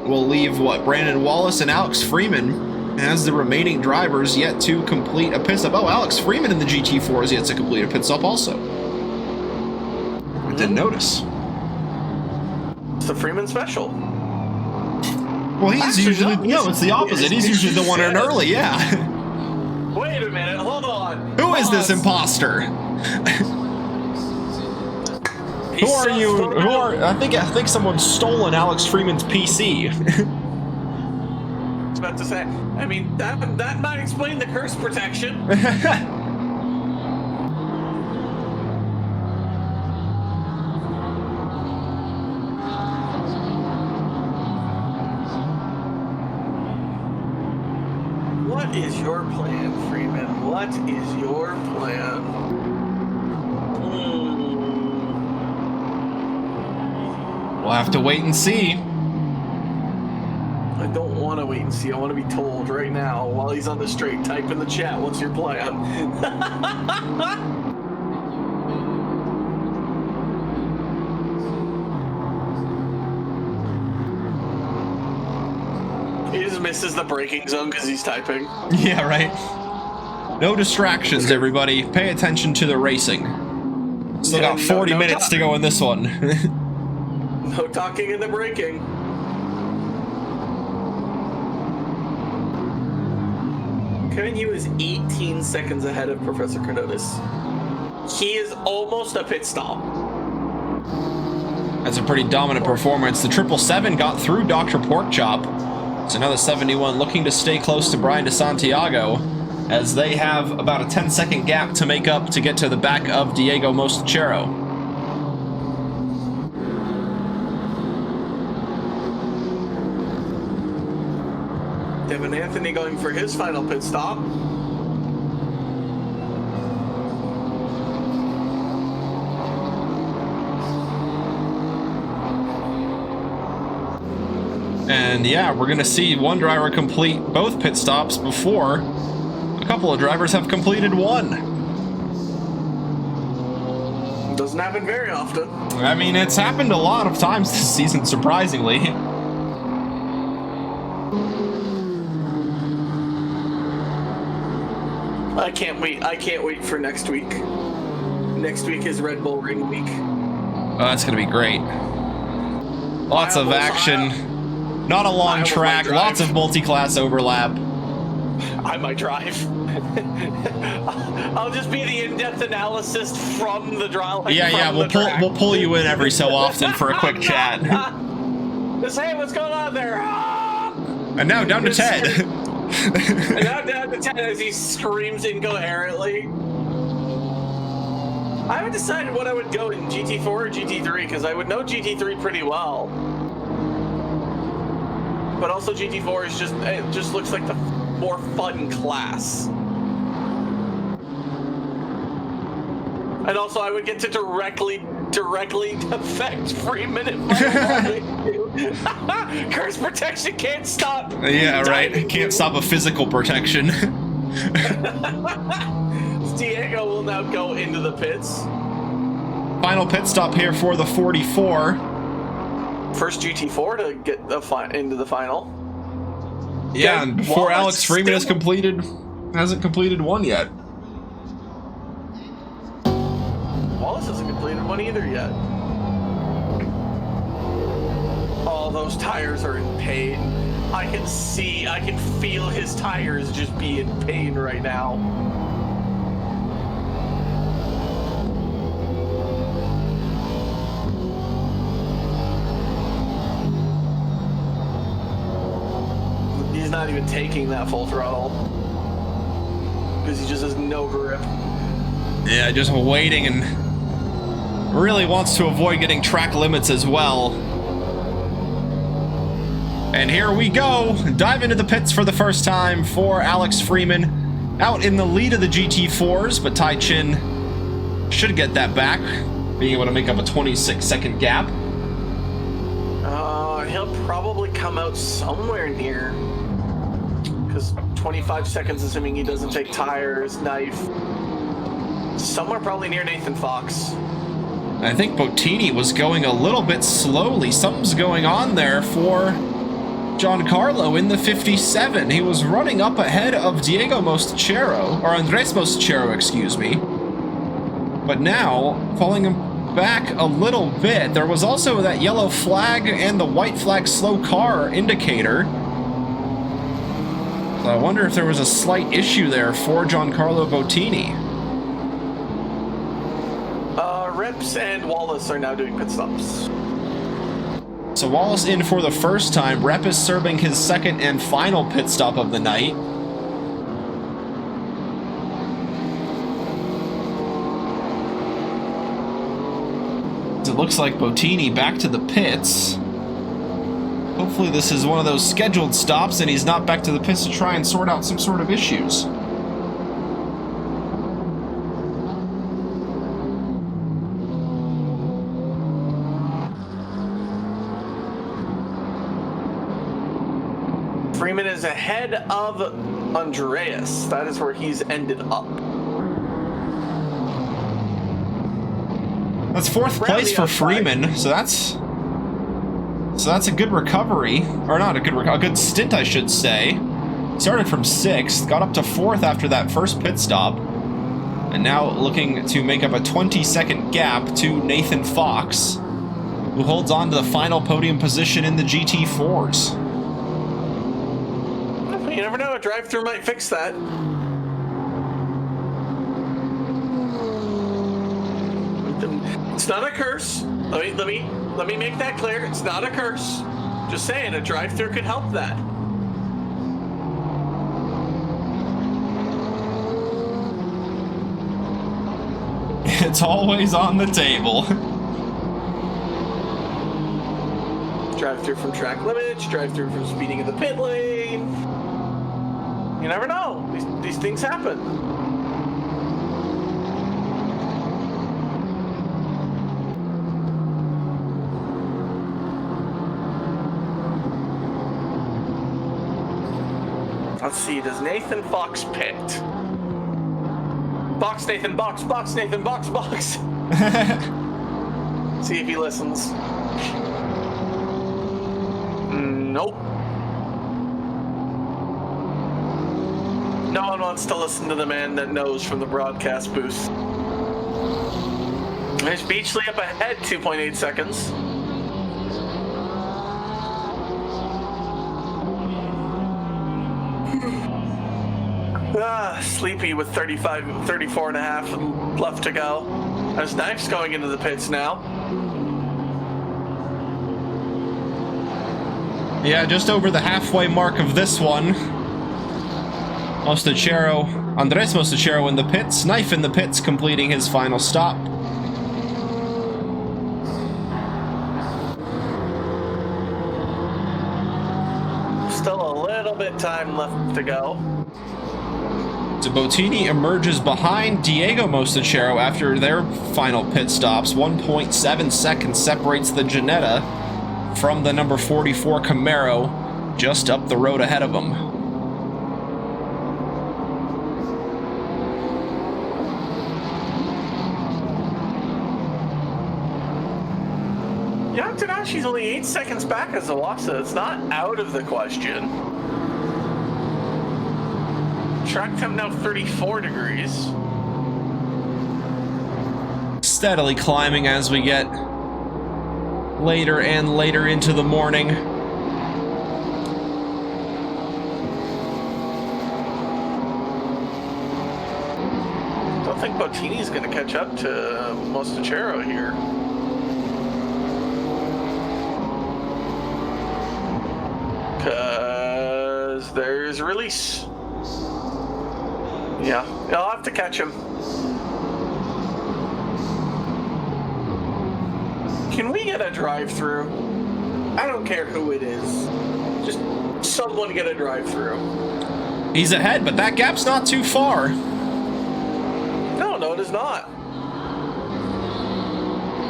will leave, Brandon Wallace and Alex Freeman as the remaining drivers yet to complete a pit stop. Oh, Alex Freeman in the GT4 is yet to complete a pit stop also. I didn't notice. It's the Freeman special. Well, he's usually... No, it's the opposite. He's usually the one in early, yeah. Wait a minute, hold on. Who is this imposter? Who are you? I think someone's stolen Alex Freeman's PC. I was about to say, I mean, that might explain the curse protection. What is your plan, Freeman? What is your plan? We'll have to wait and see. I don't want to wait and see. I want to be told right now while he's on the straight. Type in the chat. What's your plan? He just misses the braking zone because he's typing. Yeah, right. No distractions, everybody. Pay attention to the racing. Still got 40 minutes to go in this one. No talking in the braking. Kevin Yu is 18 seconds ahead of Professor Carnotis. He is almost a pit stop. That's a pretty dominant performance. The 777 got through Dr. Porkchop. It's another 71 looking to stay close to Brian DeSantiago, as they have about a 10-second gap to make up to get to the back of Diego Mostachero. Devin Anthony going for his final pit stop. And yeah, we're going to see one driver complete both pit stops before a couple of drivers have completed one. Doesn't happen very often. I mean, it's happened a lot of times this season, surprisingly. I can't wait. I can't wait for next week. Next week is Red Bull Ring Week. Oh, that's going to be great. Lots of action. Not a long track, lots of multi-class overlap. I might drive. I'll just be the in-depth analysis from the drive. Yeah, we'll pull you in every so often for a quick chat. Just hey, what's going on there? And now down to Ted. And now down to Ted as he screams incoherently. I haven't decided what I would go in, GT4 or GT3, because I would know GT3 pretty well. But also GT4 is it just looks like the more fun class. And also I would get to directly affect Freeman in my Curse protection can't stop. Yeah, right. Can't stop a physical protection. Diego will now go into the pits. Final pit stop here for the 44. First GT4 to get into the final. Yeah, and before Alex Freeman hasn't completed one yet. Wallace hasn't completed one either yet. All those tires are in pain. I can feel his tires just be in pain right now. He's not even taking that full throttle because he just has no grip. Yeah, just waiting and really wants to avoid getting track limits as well. And here we go. Dive into the pits for the first time for Alex Freeman. Out in the lead of the GT4s, but Tai Chin should get that back, being able to make up a 26-second gap. He'll probably come out somewhere near, because 25 seconds, assuming he doesn't take tires, knife. Somewhere probably near Nathan Fox. I think Bottini was going a little bit slowly. Something's going on there for Giancarlo in the 57. He was running up ahead of Diego Mostachero, or Andres Mostachero, excuse me. But now, falling back a little bit. There was also that yellow flag and the white flag slow car indicator. So I wonder if there was a slight issue there for Giancarlo Bottini. Rips and Wallace are now doing pit stops. So Wallace in for the first time. Rep is serving his second and final pit stop of the night. It looks like Bottini back to the pits. Hopefully this is one of those scheduled stops and he's not back to the pits to try and sort out some sort of issues. Freeman is ahead of Andreas. That is where he's ended up. That's fourth place for Freeman, so that's a good recovery, or not a good stint, I should say. Started from 6th, got up to 4th after that first pit stop, and now looking to make up a 20-second gap to Nathan Fox, who holds on to the final podium position in the GT4s. You never know, a drive-through might fix that. It's not a curse. Let me make that clear. It's not a curse. Just saying, a drive-through could help that. It's always on the table. Drive-through from track limits, drive-through from speeding in the pit lane. You never know. These things happen. Let's see, does Nathan Fox pit? Box Nathan, box Nathan, box. See if he listens. Nope. No one wants to listen to the man that knows from the broadcast booth. There's Beachley up ahead, 2.8 seconds. Sleepy with 34 and a half left to go. There's Knifes going into the pits now. Yeah, just over the halfway mark of this one. Andres Mostachero in the pits, Knife in the pits, completing his final stop. Still a little bit time left to go. Bottini emerges behind Diego Mostachero after their final pit stops. 1.7 seconds separates the Ginetta from the number 44 Camaro just up the road ahead of him. Young Tenashi's only 8 seconds back as Zawasa. It's not out of the question. Track temp now 34 degrees. Steadily climbing as we get later and later into the morning. Don't think Bottini's going to catch up to Mostachero here. Because there's release. Yeah, I'll have to catch him. Can we get a drive-through? I don't care who it is. Just someone get a drive-through. He's ahead, but that gap's not too far. No, it is not.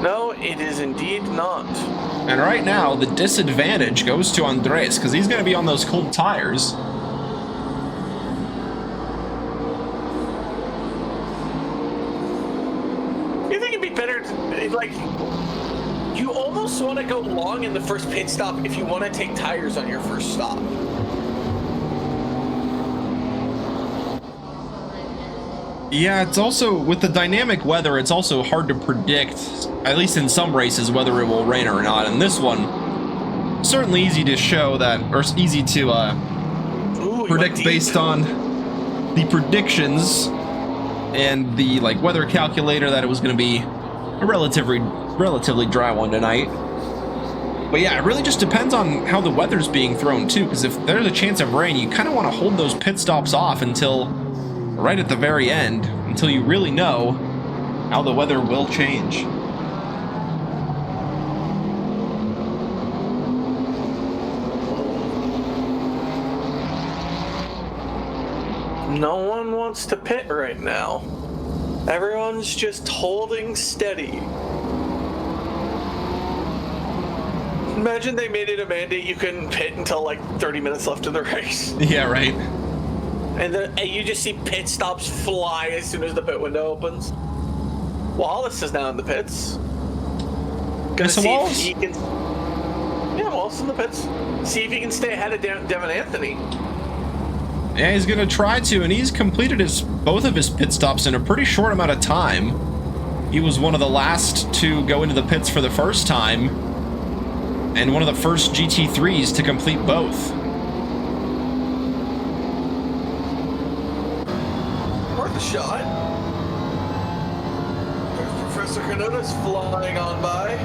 No, it is indeed not. And right now, the disadvantage goes to Andres, because he's going to be on those cold tires. Like, you almost want to go long in the first pit stop if you want to take tires on your first stop. Yeah, it's also, with the dynamic weather, it's also hard to predict, at least in some races, whether it will rain or not. And this one, certainly easy to show that, or easy to predict based on the predictions and the weather calculator that it was going to be a relatively dry one tonight. But yeah, it really just depends on how the weather's being thrown too, because if there's a chance of rain, you kind of want to hold those pit stops off until right at the very end, until you really know how the weather will change. No one wants to pit right now. Everyone's just holding steady. Imagine they made it a mandate you couldn't pit until like 30 minutes left in the race. Yeah, right. And you just see pit stops fly as soon as the pit window opens. Wallace is now in the pits. Gonna see Wallace? if he can... Yeah, Wallace in the pits. See if he can stay ahead of Devin Anthony. Yeah, he's gonna try to, and he's completed both of his pit stops in a pretty short amount of time. He was one of the last to go into the pits for the first time, and one of the first GT3s to complete both. Worth a shot. There's Professor Canota's flying on by.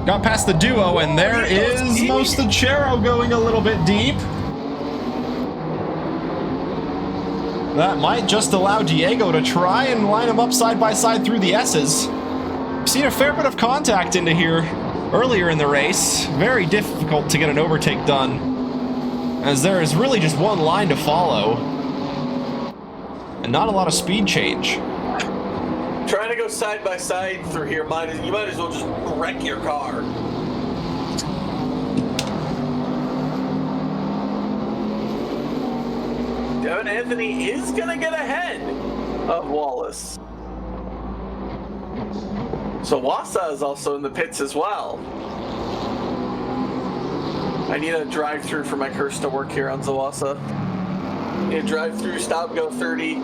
Got past the duo, and there is Mostachero going a little bit deep. That might just allow Diego to try and line him up side by side through the S's. We've seen a fair bit of contact into here earlier in the race. Very difficult to get an overtake done, as there is really just one line to follow, and not a lot of speed change. Trying to go side by side through here, you might as well just wreck your car. Devin Anthony is gonna get ahead of Wallace. So Wasa is also in the pits as well. I need a drive-through for my curse to work here on Zawasa. Need a drive-through, stop, go 30.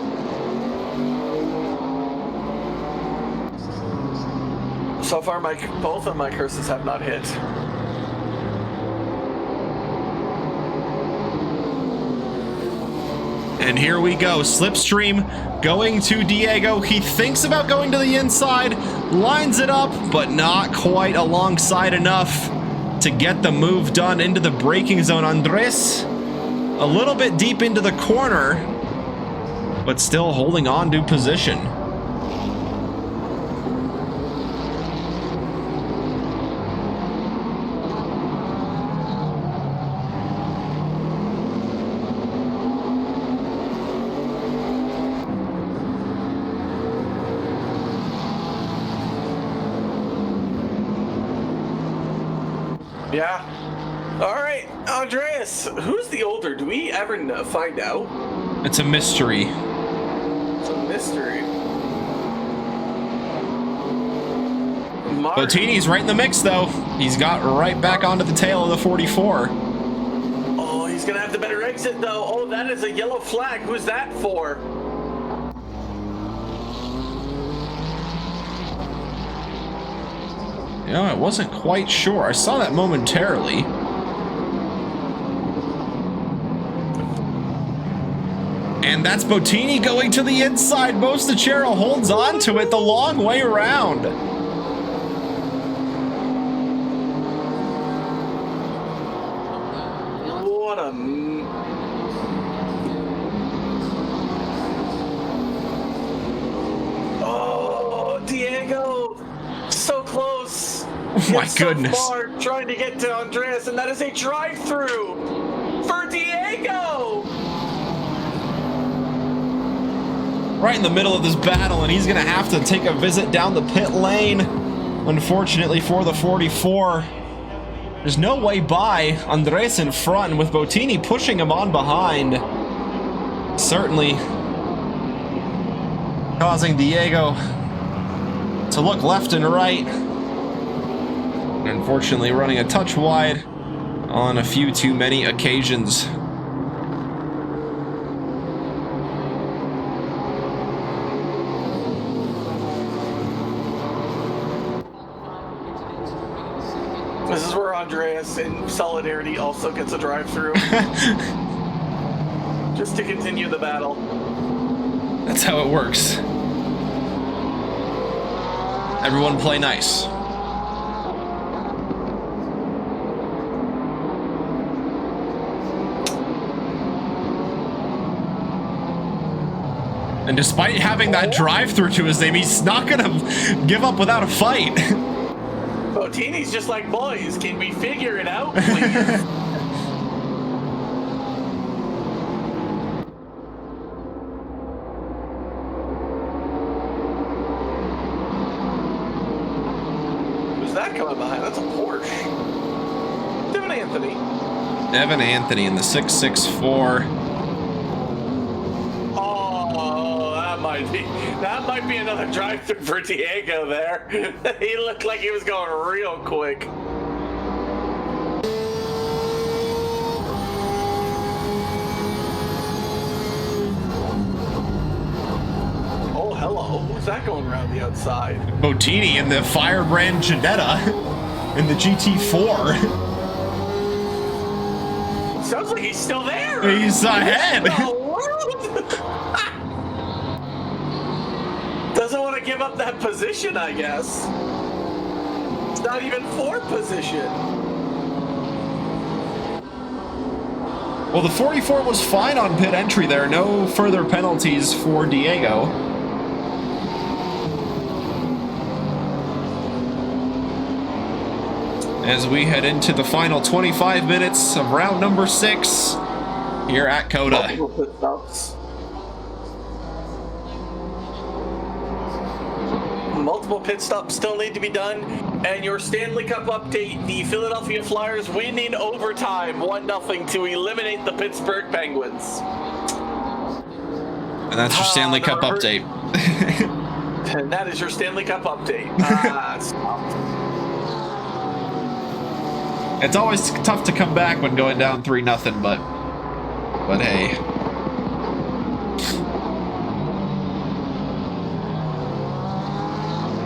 So far, both of my curses have not hit. And here we go, Slipstream going to Diego. He thinks about going to the inside, lines it up, but not quite alongside enough to get the move done into the braking zone. Andres a little bit deep into the corner, but still holding on to position. Yeah. All right, Andreas, who's the older? Do we ever find out? It's a mystery. It's a mystery. Bottini's right in the mix, though. He's got right back onto the tail of the 44. Oh, he's gonna have the better exit, though. Oh, that is a yellow flag. Who's that for? Yeah, I wasn't quite sure. I saw that momentarily. And that's Bottini going to the inside. Mostachero holds on to it the long way around. What a... Oh, Diego! So close! Oh my goodness. So far, trying to get to Andreas, and that is a drive-through for Diego! Right in the middle of this battle, and he's going to have to take a visit down the pit lane. Unfortunately for the 44. There's no way by. Andres in front, and with Bottini pushing him on behind. Certainly causing Diego to look left and right. Unfortunately running a touch wide on a few too many occasions. This is where Andreas, in solidarity, also gets a drive-through. Just to continue the battle. That's how it works. Everyone play nice. And despite having that drive-through to his name, he's not gonna give up without a fight. Bottini's just like, boys, can we figure it out, please? Devin Anthony in the 664. Oh, that might be another drive-through for Diego there. He looked like he was going real quick. Oh, hello. Who's that going around the outside? Botini in the Firebrand Jetta in the GT4. Sounds like he's still there. He's ahead. Doesn't want to give up that position, I guess. It's not even fourth position. Well, the 44 was fine on pit entry there. No further penalties for Diego. As we head into the final 25 minutes of round number 6 here at COTA. Multiple pit stops still need to be done. And your Stanley Cup update, the Philadelphia Flyers win in overtime 1-0 to eliminate the Pittsburgh Penguins. And that's your Stanley Cup update. And that is your Stanley Cup update. It's always tough to come back when going down 3-0, but hey.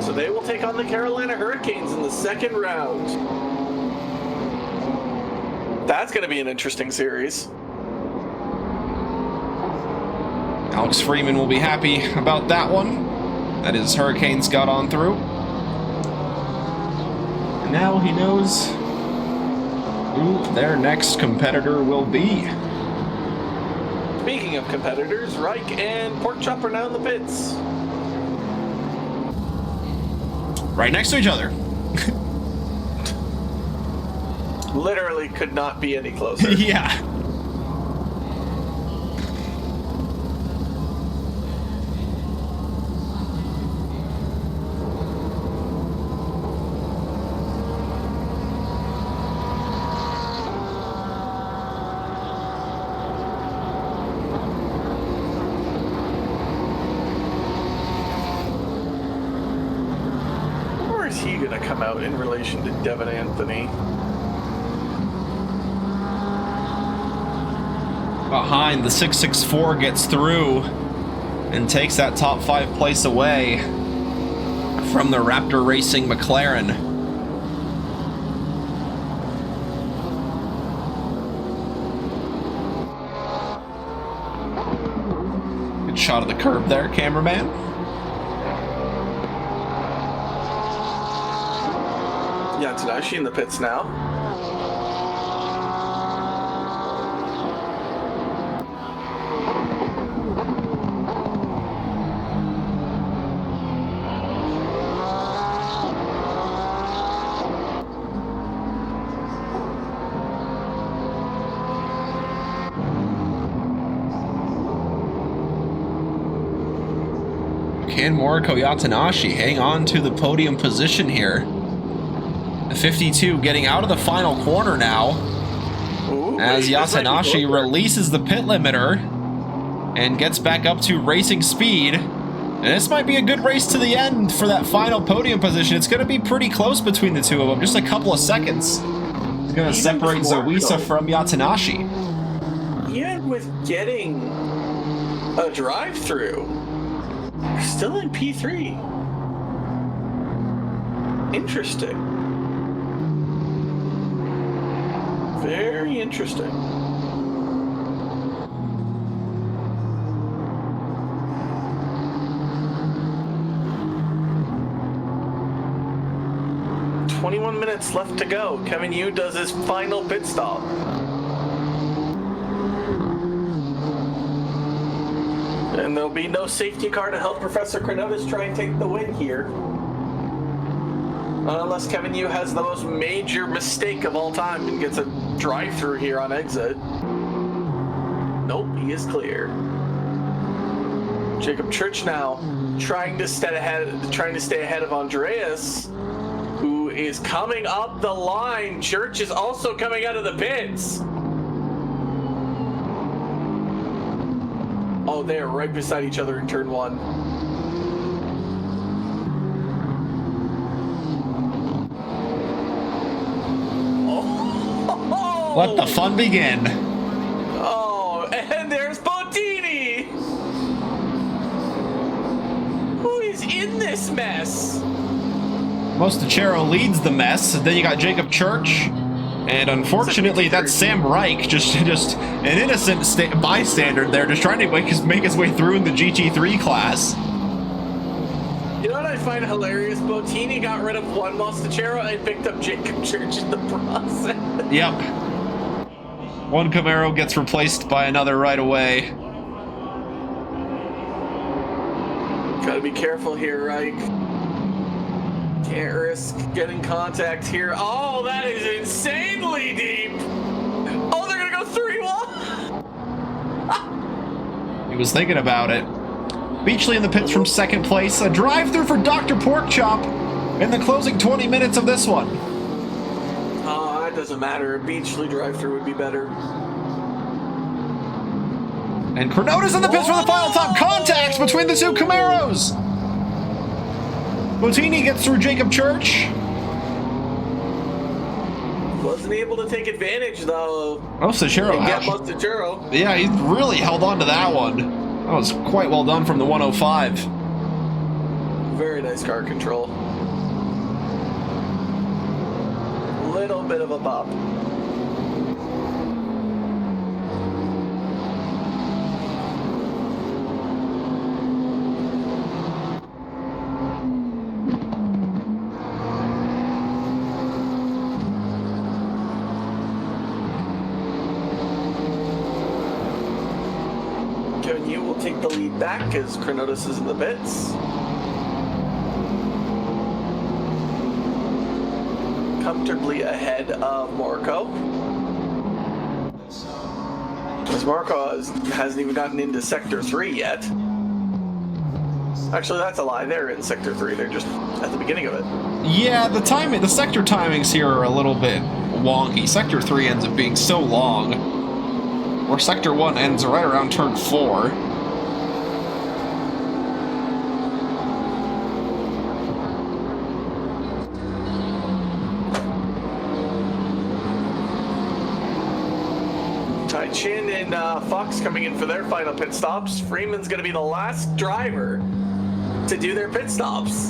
So they will take on the Carolina Hurricanes in the second round. That's going to be an interesting series. Alex Freeman will be happy about that one. That is, Hurricanes got on through. And now he knows who their next competitor will be. Speaking of competitors, Reich and Porkchop are now in the pits. Right next to each other. Literally could not be any closer. Yeah. In relation to Devin Anthony. Behind, the 664 gets through and takes that top 5 place away from the Raptor Racing McLaren. Good shot of the curb there, cameraman. Yeah, Tadashi in the pits now. Can Moriko Yatanashi hang on to the podium position here? The 52 getting out of the final corner now. Ooh, as Yatanashi releases the pit limiter and gets back up to racing speed. And this might be a good race to the end for that final podium position. It's going to be pretty close between the two of them, just a couple of seconds. It's going to separate Zawisa from Yatanashi. Even with getting a drive-through, we're still in P3. Interesting. Very interesting. "21 minutes left to go. Kevin Yu does his final pit stop. And there'll be no safety car to help Professor Krenovis try and take the win here. Unless Kevin Yu has the most major mistake of all time and gets a drive-through here on exit. Nope, he is clear. Jacob Church now trying to stay ahead of Andreas, who is coming up the line. Church is also coming out of the pits. Oh, they are right beside each other in turn 1. Oh! Let the fun begin. Oh, and there's Bottini! Who is in this mess? Mostachero leads the mess. Then you got Jacob Church. And unfortunately, that's Sam Reich, just an innocent bystander there, just trying to make his way through in the GT3 class. You know what I find hilarious? Bottini got rid of one Mostachero and picked up Jacob Church in the process. Yep. One Camaro gets replaced by another right away. Gotta be careful here, Reich. Can't risk getting contact here. Oh, that is insanely deep. Oh, they're gonna go 3-1. He was thinking about it. Beachley in the pits from second place. A drive-through for Dr. Porkchop in the closing 20 minutes of this one. Oh, that doesn't matter. A Beachley drive-through would be better. And Cronota's in the pits for the final time. Contact between the two Camaros. Bottini gets through Jacob Church. Wasn't able to take advantage, though. Mostachero. Yeah, he really held on to that one. That was quite well done from the 105. Very nice car control. Little bit of a bop. Take the lead back as Cronotus is in the pits. Comfortably ahead of Marco. As Marco hasn't even gotten into Sector 3 yet. Actually, that's a lie. They're in Sector 3. They're just at the beginning of it. Yeah, the sector timings here are a little bit wonky. Sector 3 ends up being so long. Where Sector 1 ends right around turn 4. Chin and Fox coming in for their final pit stops. Freeman's going to be the last driver to do their pit stops.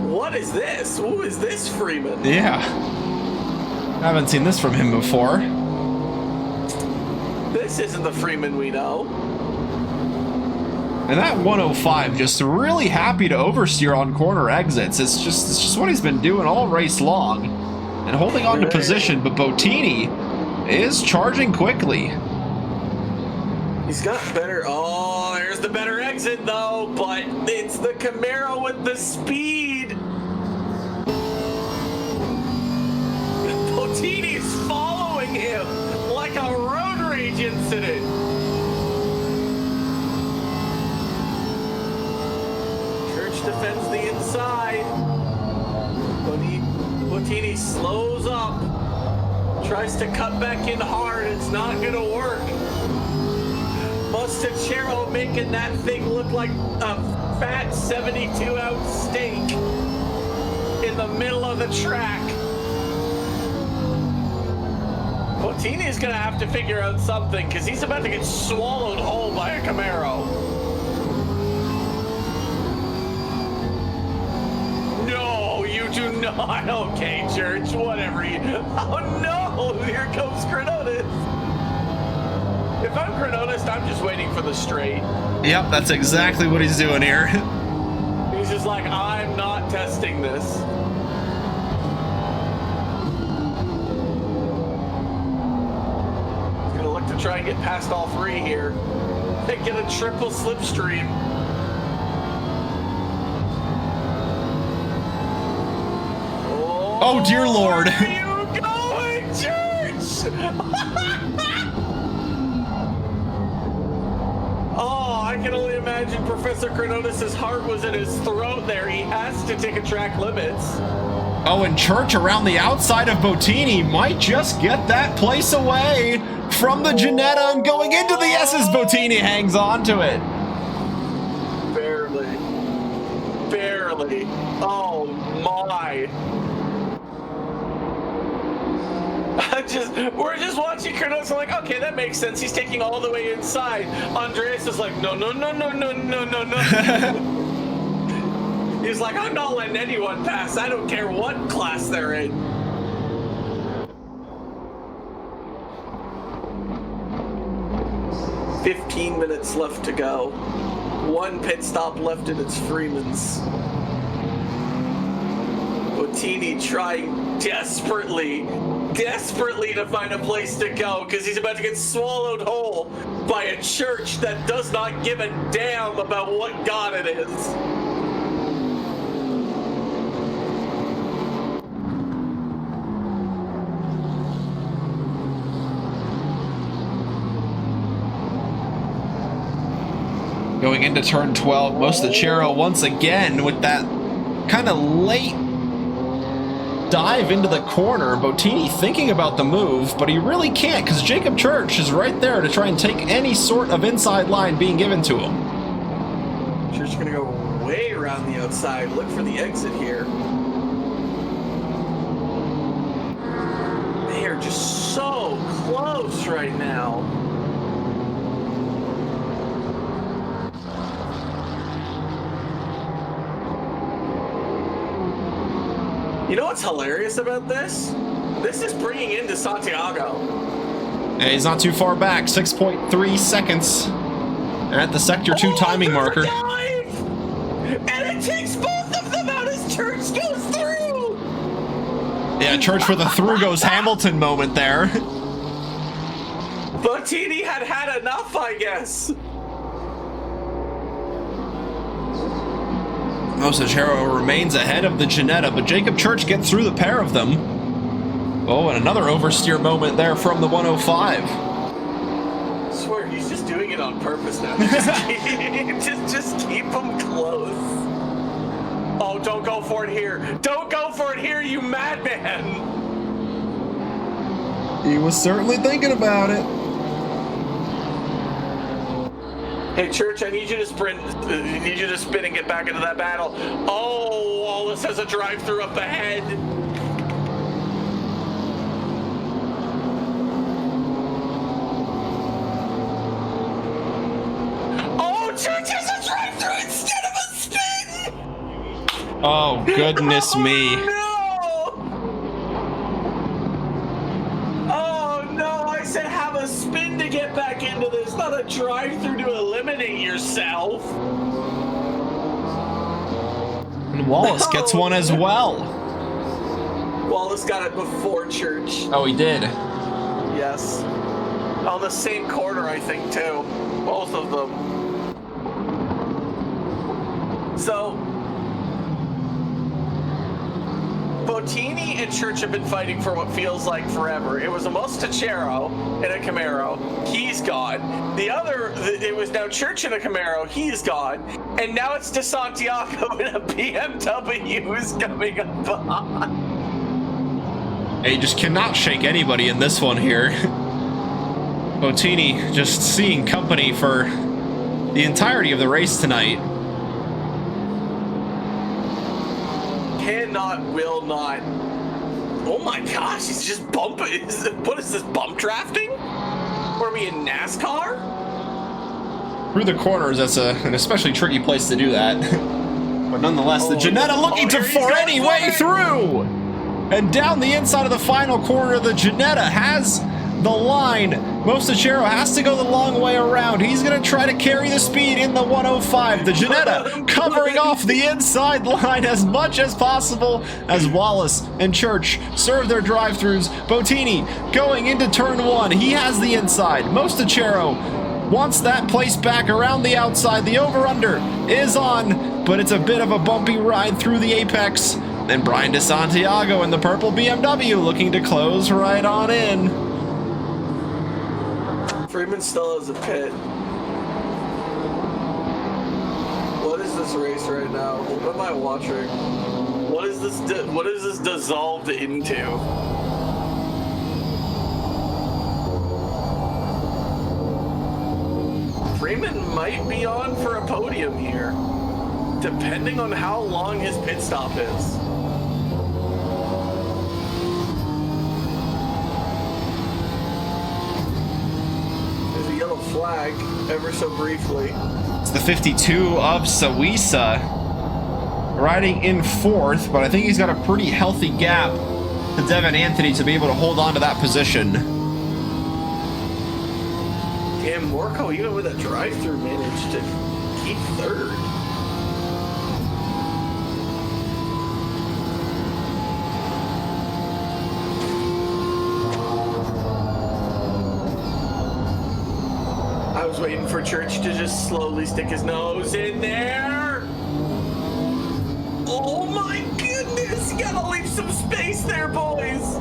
What is this? Who is this Freeman? Yeah. I haven't seen this from him before. This isn't the Freeman we know. And that 105 just really happy to oversteer on corner exits. It's just what he's been doing all race long. And holding on to position, but Bottini is charging quickly. He's got better. Oh, there's the better exit though, but it's the Camaro with the speed. Bottini's following him like a road rage incident. Church defends the inside. Bottini slows up. Tries to cut back in hard, it's not gonna work. Mostachero making that thing look like a fat 72-ounce steak in the middle of the track. Bottini's gonna have to figure out something because he's about to get swallowed whole by a Camaro. No, you do not. Okay, Church, whatever you. Oh no! Here comes Cronotus. If I'm Cronotus, I'm just waiting for the straight. Yep, that's exactly what he's doing here. He's just like, I'm not testing this. He's gonna look to try and get past all three here and get a triple slipstream. Oh dear Lord. Where are you going, Church? Oh, I can only imagine Professor Cronotus' heart was in his throat there. He has to take a track limits. Oh, and Church around the outside of Bottini might just get that place away. from the Ginetta and going into the S's. Bottini hangs on to it. Barely. Barely. Oh my. We're just watching Kurnos. I'm like, okay, that makes sense. He's taking all the way inside. Andreas is like, no. He's like, I'm not letting anyone pass. I don't care what class they're in. "15 minutes left to go. One pit stop left and it's Freeman's. Bottini trying desperately to find a place to go because he's about to get swallowed whole by a church that does not give a damn about what God it is. Going into turn 12, Mostachero once again with that kind of late dive into the corner. Bottini thinking about the move, but he really can't because Jacob Church is right there to try and take any sort of inside line being given to him. Church is going to go way around the outside. Look for the exit here. They are just so close right now. You know what's hilarious about this? This is bringing in to Santiago. And he's not too far back, 6.3 seconds at the Sector 2 timing marker. Dive! And it takes both of them out as Church goes through! Yeah, Church for the through goes Hamilton moment there. Bottini had enough, I guess. Mostachero remains ahead of the Ginetta, but Jacob Church gets through the pair of them. Oh, and another oversteer moment there from the 105. I swear, he's just doing it on purpose now. Just keep him close. Oh, don't go for it here. Don't go for it here, you madman. He was certainly thinking about it. Hey, Church, I need you to sprint. I need you to spin and get back into that battle. Oh, Wallace has a drive-through up ahead. Oh, Church has a drive-through instead of a spin! Oh, goodness me. No! Oh, no, I said have a spin to get back into this, not a drive-through to eliminate yourself. And Wallace gets one as well. Wallace got it before Church. Oh, he did. Yes. On the same corner, I think, too. Both of them. So, Bottini and Church have been fighting for what feels like forever. It was a Mostachero in a Camaro. He's gone. It was now Church in a Camaro. He's gone. And now it's De Santiago in a BMW who's coming up behind. He just cannot shake anybody in this one here. Bottini just seeing company for the entirety of the race tonight. Cannot, will not. Oh my gosh, he's just bumping. What is this, bump drafting? Or are we in NASCAR? Through the corners, that's an especially tricky place to do that. But nonetheless, the Ginetta looking to for any way through! And down the inside of the final corner, the Ginetta has the line. Mostachero has to go the long way around. He's going to try to carry the speed in the 105. The Ginetta covering off the inside line as much as possible as Wallace and Church serve their drive-thrus. Bottini going into turn 1. He has the inside. Mostachero wants that place back around the outside. The over-under is on, but it's a bit of a bumpy ride through the apex. Then Brian De Santiago in the purple BMW looking to close right on in. Freeman still has a pit. What is this race right now? What am I watching? What is this? What is this dissolved into? Freeman might be on for a podium here, depending on how long his pit stop is. There's a yellow flag, ever so briefly. It's the 52 of Sawisa riding in fourth, but I think he's got a pretty healthy gap to Devin Anthony to be able to hold on to that position. Damn, Morco, even with a drive-through, managed to keep third. I was waiting for Church to just slowly stick his nose in there. Oh my goodness, you gotta leave some space there, boys.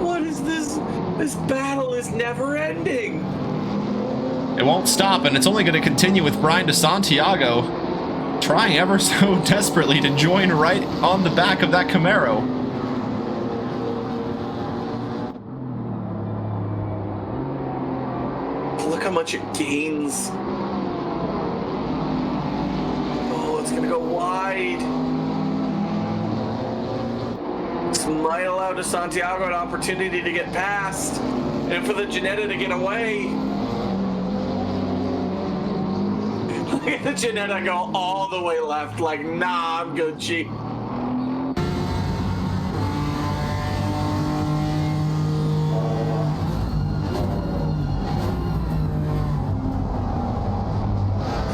What is this? This battle is never ending. It won't stop, and it's only going to continue with Brian DeSantiago trying ever so desperately to join right on the back of that Camaro. Look how much it gains. Oh, it's gonna go wide. This might allow DeSantiago an opportunity to get past, and for the Ginetta to get away. Look at the Ginetta go all the way left, like, nah, I'm good, G.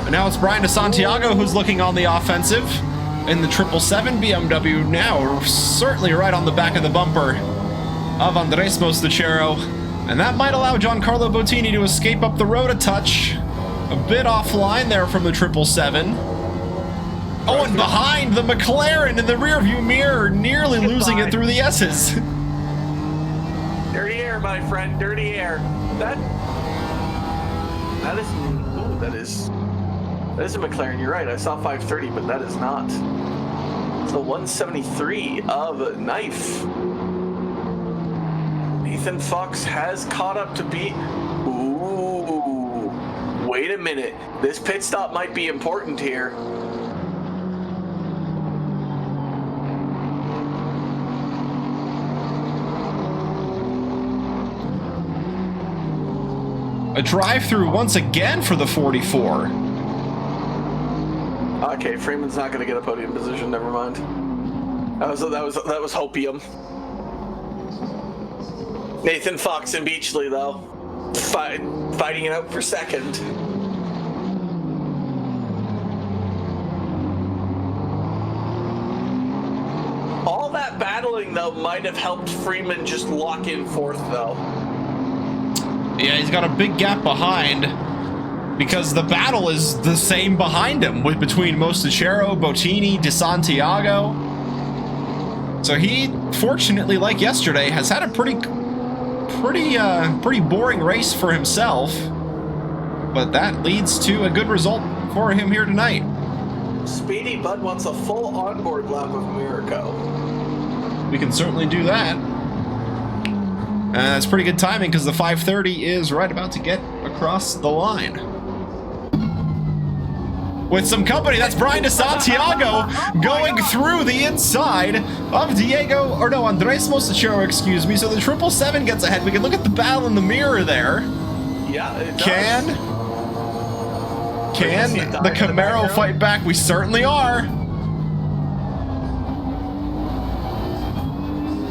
And now it's Brian DeSantiago who's looking on the offensive in the 777 BMW, now certainly right on the back of the bumper of Andres Mostachero. And that might allow Giancarlo Bottini to escape up the road a touch. A bit offline there from the 777. Oh, and behind the McLaren in the rearview mirror, nearly losing it through the S's. Dirty air, my friend, dirty air. That is a McLaren, you're right. I saw 530, but that is not. It's the 173 of Knife. Nathan Fox has caught up to beat. Ooh, wait a minute. This pit stop might be important here. A drive-through once again for the 44. Okay, Freeman's not going to get a podium position. Never mind. That was hopium. Nathan Fox and Beachley though, fighting it out for second. All that battling though might have helped Freeman just lock in fourth though. Yeah, he's got a big gap behind because the battle is the same behind him between Mostachero, Bottini, DeSantiago. So he, fortunately, like yesterday, has had a pretty boring race for himself. But that leads to a good result for him here tonight. Speedy Bud wants a full onboard lap of Miracle. We can certainly do that. And that's pretty good timing because the 530 is right about to get across the line. With some company, that's Brian DeSantiago going through the inside of Andres Mostachero, excuse me. So the 777 gets ahead. We can look at the battle in the mirror there. Yeah, it does. Can the Camaro fight back? We certainly are.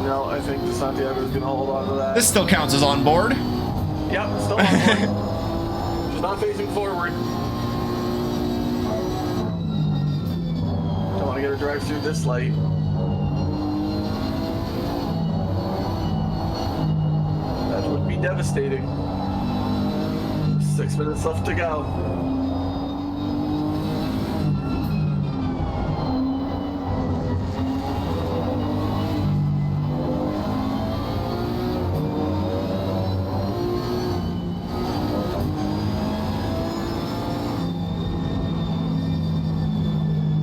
No, I think DeSantiago is going to hold on to that. This still counts as on board. Yep, still on board. Just not facing forward. Don't want to get her drive through this light. That would be devastating. 6 minutes left to go.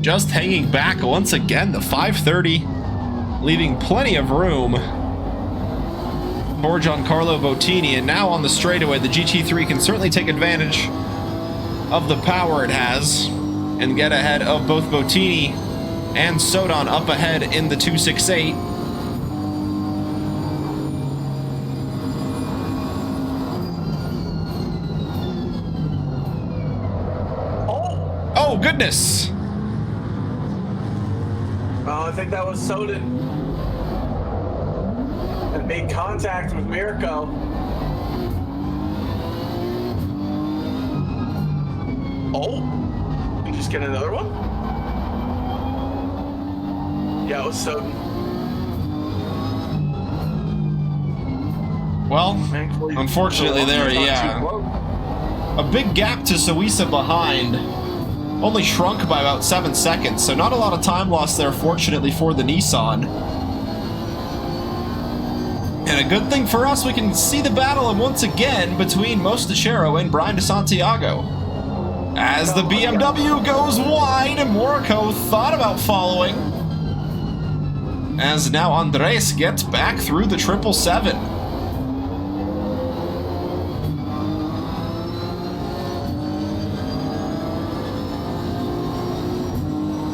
Just hanging back once again, the 530, leaving plenty of room Poor Giancarlo Bottini, and now on the straightaway, the GT3 can certainly take advantage of the power it has and get ahead of both Bottini and Sodon up ahead in the 268. Oh, goodness! Oh, I think that was Sodon. And made contact with Mirko. Oh, you just get another one? Yeah, it was Sodon. Well, Thankfully, unfortunately there, yeah. A big gap to Suiza behind. Only shrunk by about 7 seconds, so not a lot of time lost there, fortunately, for the Nissan. And a good thing for us, we can see the battle once again between Mostachero and Brian DeSantiago. As the BMW goes wide, Morico thought about following. As now Andres gets back through the 777.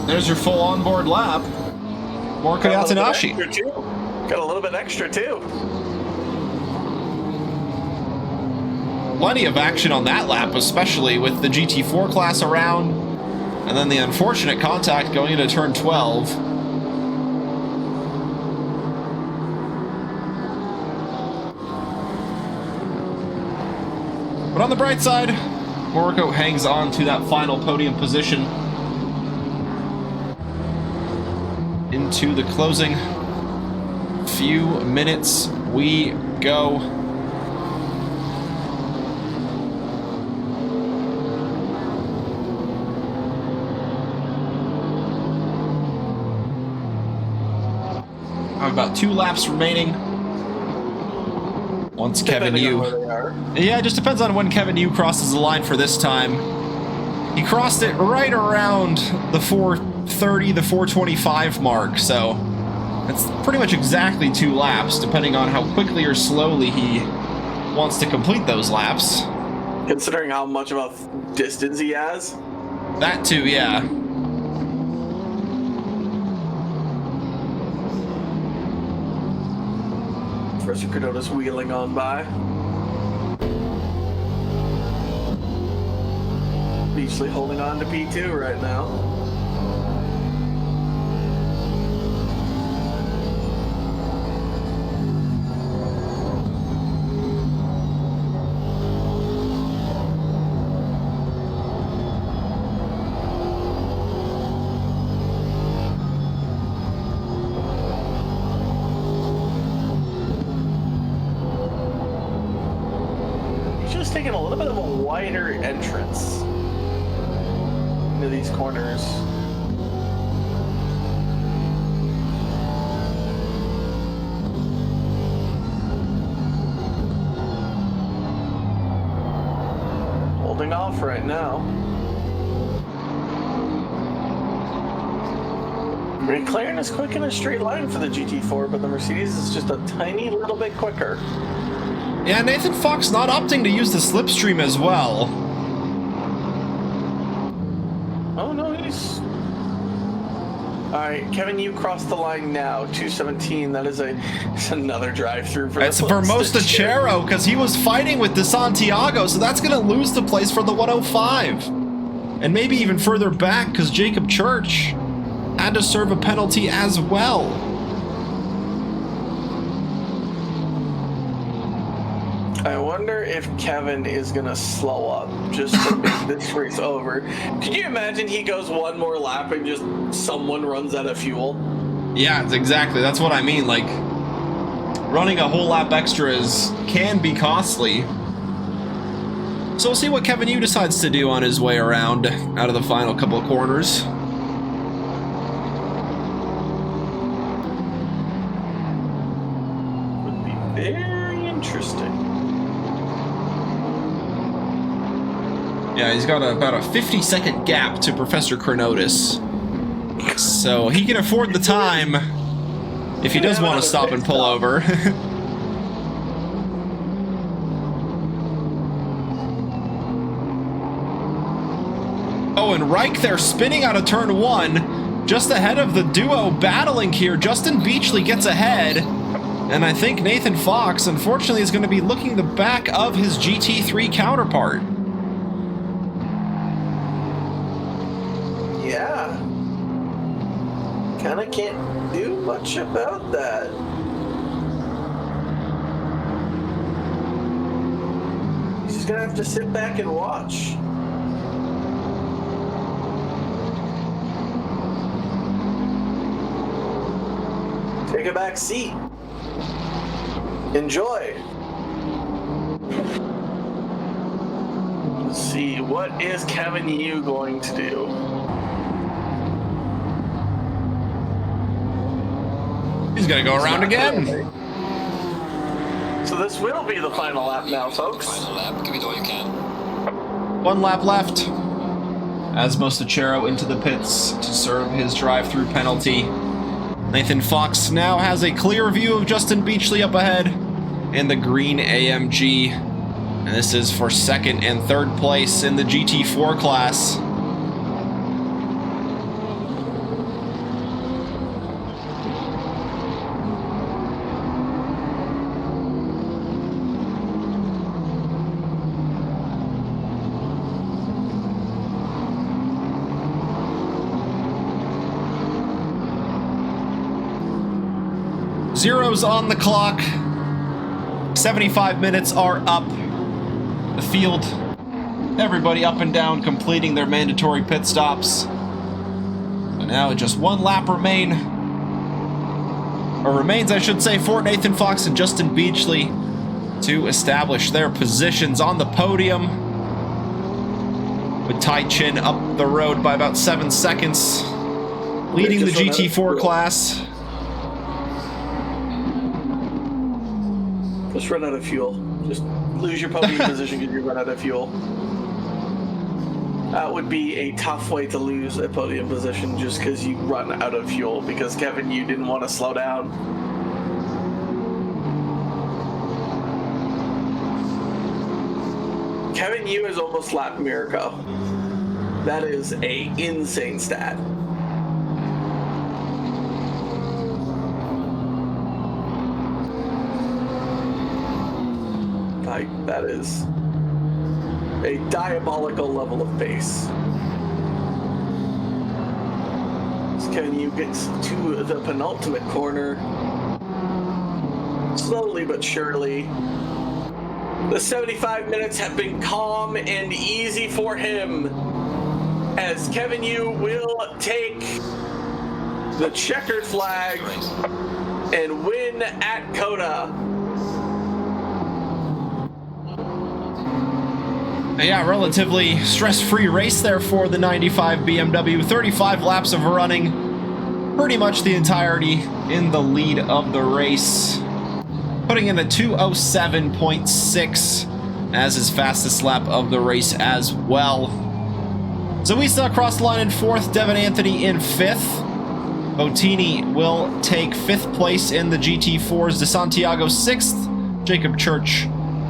There's your full onboard lap. Morico Yatanashi. Got a little bit extra too. Plenty of action on that lap, especially with the GT4 class around, and then the unfortunate contact going into turn 12. But on the bright side, Morico hangs on to that final podium position into the closing few minutes we go. About 2 laps remaining. Once Kevin Yu... Yeah, it just depends on when Kevin Yu crosses the line for this time. He crossed it right around the 4:30, the 4:25 mark, so it's pretty much exactly 2 laps, depending on how quickly or slowly he wants to complete those laps. Considering how much of a distance he has. That too, yeah. Professor Cardona's wheeling on by. Beachley holding on to P2 right now. Just taking a little bit of a wider entrance into these corners. Holding off right now. McLaren is quick in a straight line for the GT4, but the Mercedes is just a tiny little bit quicker. Yeah, Nathan Fox not opting to use the slipstream as well. Oh no, he's... Alright, Kevin, you crossed the line now, 217. That is it's another drive-through for It's for Mostachero, because he was fighting with DeSantiago, so that's going to lose the place for the 105. And maybe even further back, because Jacob Church had to serve a penalty as well. I wonder if Kevin is gonna slow up just to make this race over. Could you imagine he goes one more lap and just someone runs out of fuel? Yeah, it's exactly. That's what I mean. Like, running a whole lap extra can be costly. So we'll see what Kevin Yu decides to do on his way around out of the final couple of corners. Would be very interesting. Yeah, he's got about a 50-second gap to Professor Chronotis. So he can afford the time if he does want to stop and pull over. Oh, and Reich there spinning out of turn 1, just ahead of the duo battling here. Justin Beachley gets ahead, and I think Nathan Fox, unfortunately, is going to be looking the back of his GT3 counterpart. Yeah. Kinda can't do much about that. He's just gonna have to sit back and watch. Take a back seat. Enjoy. Let's see, what is Kevin Yu going to do? He's going to go around again. So this will be the final lap now, folks. Final lap, give it all you can. 1 lap left. As Mostachero into the pits to serve his drive-through penalty. Nathan Fox now has a clear view of Justin Beachley up ahead in the green AMG. And this is for 2nd and 3rd place in the GT4 class. Zeros on the clock. 75 minutes are up. The field, everybody up and down completing their mandatory pit stops. So now just 1 lap remains, I should say, for Nathan Fox and Justin Beachley to establish their positions on the podium. With Tai Chin up the road by about 7 seconds, leading the GT4 class. Just run out of fuel. Just lose your podium position because you run out of fuel. That would be a tough way to lose a podium position just because you run out of fuel because Kevin, you didn't want to slow down. Kevin Yu is almost lap Mirko. That is a insane stat. That is a diabolical level of pace. As Kevin Yu gets to the penultimate corner, slowly but surely. The 75 minutes have been calm and easy for him, as Kevin Yu will take the checkered flag and win at COTA. Yeah, relatively stress-free race there for the 95 BMW. 35 laps of running, pretty much the entirety in the lead of the race. Putting in a 2:07.6 as his fastest lap of the race as well. Zawisa across the line in 4th, Devin Anthony in 5th. Bottini will take 5th place in the GT4s, De Santiago 6th, Jacob Church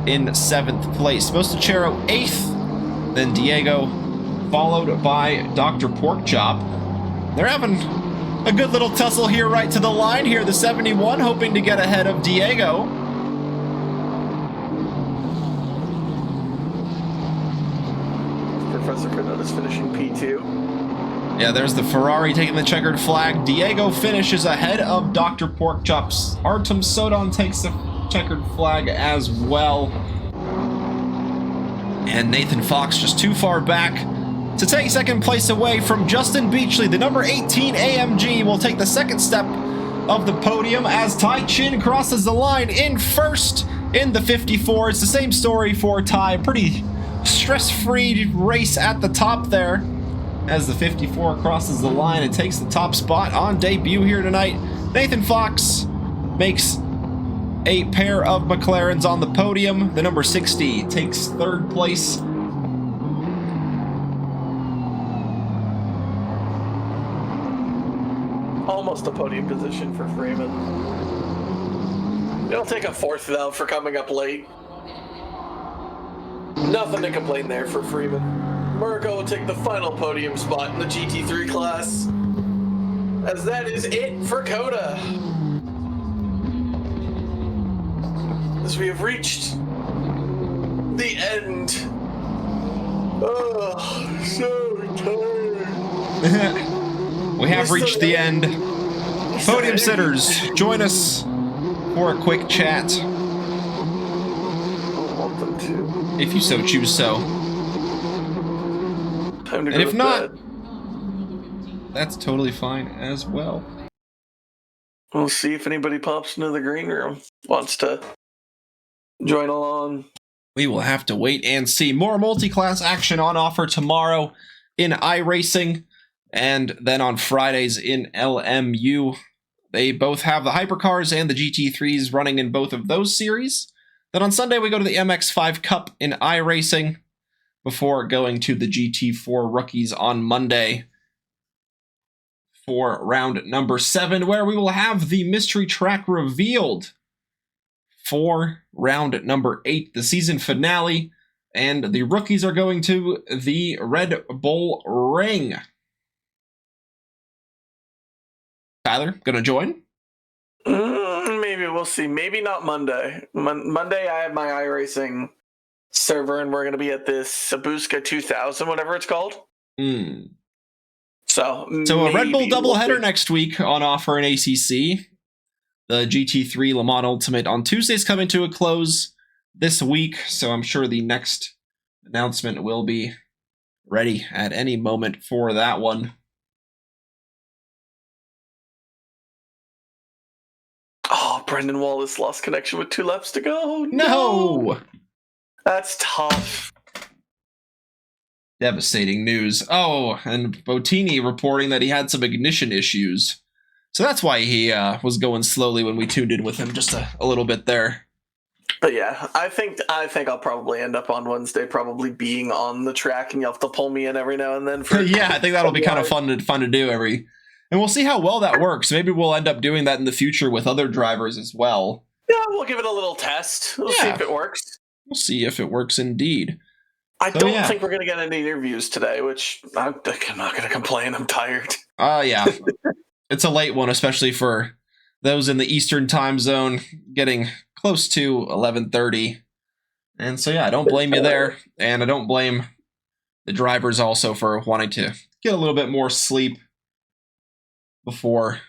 in 7th place. Mostachero 8th, then Diego, followed by Dr. Porkchop. They're having a good little tussle here right to the line here. The 71 hoping to get ahead of Diego. Professor Canota's finishing P2. Yeah, there's the Ferrari taking the checkered flag. Diego finishes ahead of Dr. Porkchop's. Artem Sodon takes the checkered flag as well. And Nathan Fox just too far back to take 2nd place away from Justin Beachley. The number 18 AMG will take the 2nd step of the podium as Tai Chin crosses the line in 1st in the 54. It's the same story for Tai. Pretty stress-free race at the top there as the 54 crosses the line and takes the top spot on debut here tonight. Nathan Fox makes a pair of McLarens on the podium. The number 60 takes 3rd place. Almost a podium position for Freeman. It'll take a 4th though for coming up late. Nothing to complain there for Freeman. America will take the final podium spot in the GT3 class. As that is it for COTA. As we have reached the end. Oh, so tired. We have reached the end. Podium sitters, join us for a quick chat. I want them to. If you so choose so. Time to go And if to not, bed. that's totally fine as well. We'll see if anybody pops into the green room, wants to join along. We will have to wait and see. More multi-class action on offer tomorrow in iRacing, and then on Fridays in LMU. They both have the hypercars and the GT3s running in both of those series. Then on Sunday we go to the MX5 Cup in iRacing before going to the GT4 rookies on Monday for round number 7, where we will have the mystery track revealed for round number 8, the season finale, and the rookies are going to the Red Bull Ring. Tyler, gonna join? Maybe we'll see. Maybe not Monday. Monday I have my iRacing server, and we're going to be at this Sabuska 2000, whatever it's called. So a Red Bull doubleheader next week on offer in ACC. The GT3 Le Mans Ultimate on Tuesday's coming to a close this week, so I'm sure the next announcement will be ready at any moment for that one. Oh, Brendan Wallace lost connection with 2 laps to go. No! That's tough. Devastating news. Oh, and Bottini reporting that he had some ignition issues. So that's why he was going slowly when we tuned in with him just a little bit there. But yeah, I think I'll probably end up on Wednesday, probably being on the track, and you'll have to pull me in every now and then. For yeah, I think that'll be kind of fun to do every. And we'll see how well that works. Maybe we'll end up doing that in the future with other drivers as well. Yeah, we'll give it a little test. We'll see if it works. We'll see if it works indeed. I don't think we're going to get any interviews today, which I'm not going to complain. I'm tired. Yeah. It's a late one, especially for those in the Eastern time zone, getting close to 11:30. And so, yeah, I don't blame you there. And I don't blame the drivers also for wanting to get a little bit more sleep before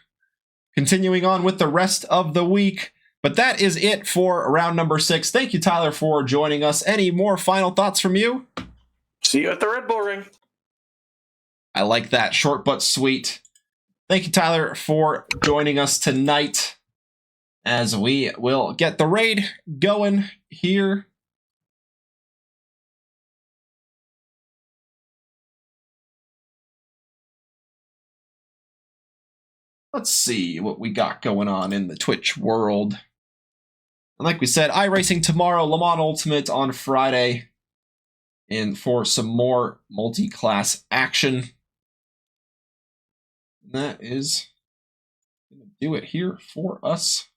continuing on with the rest of the week. But that is it for round number 6. Thank you, Tyler, for joining us. Any more final thoughts from you? See you at the Red Bull Ring. I like that. Short but sweet. Thank you, Tyler, for joining us tonight as we will get the raid going here. Let's see what we got going on in the Twitch world. And like we said, iRacing tomorrow, Le Mans Ultimate on Friday, and for some more multi-class action. And that is going to do it here for us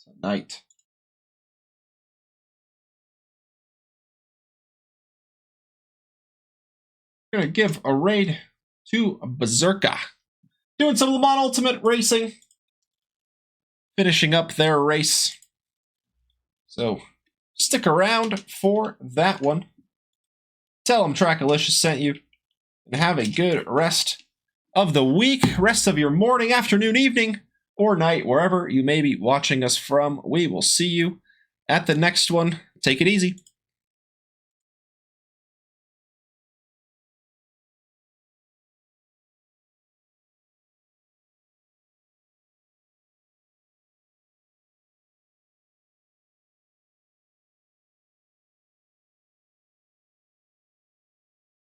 tonight. I'm going to give a raid to Berserker. Doing some Le Mans Ultimate racing. Finishing up their race. So, stick around for that one. Tell them Trackalicious sent you. And have a good rest of the week. Rest of your morning, afternoon, evening, or night, wherever you may be watching us from. We will see you at the next one. Take it easy.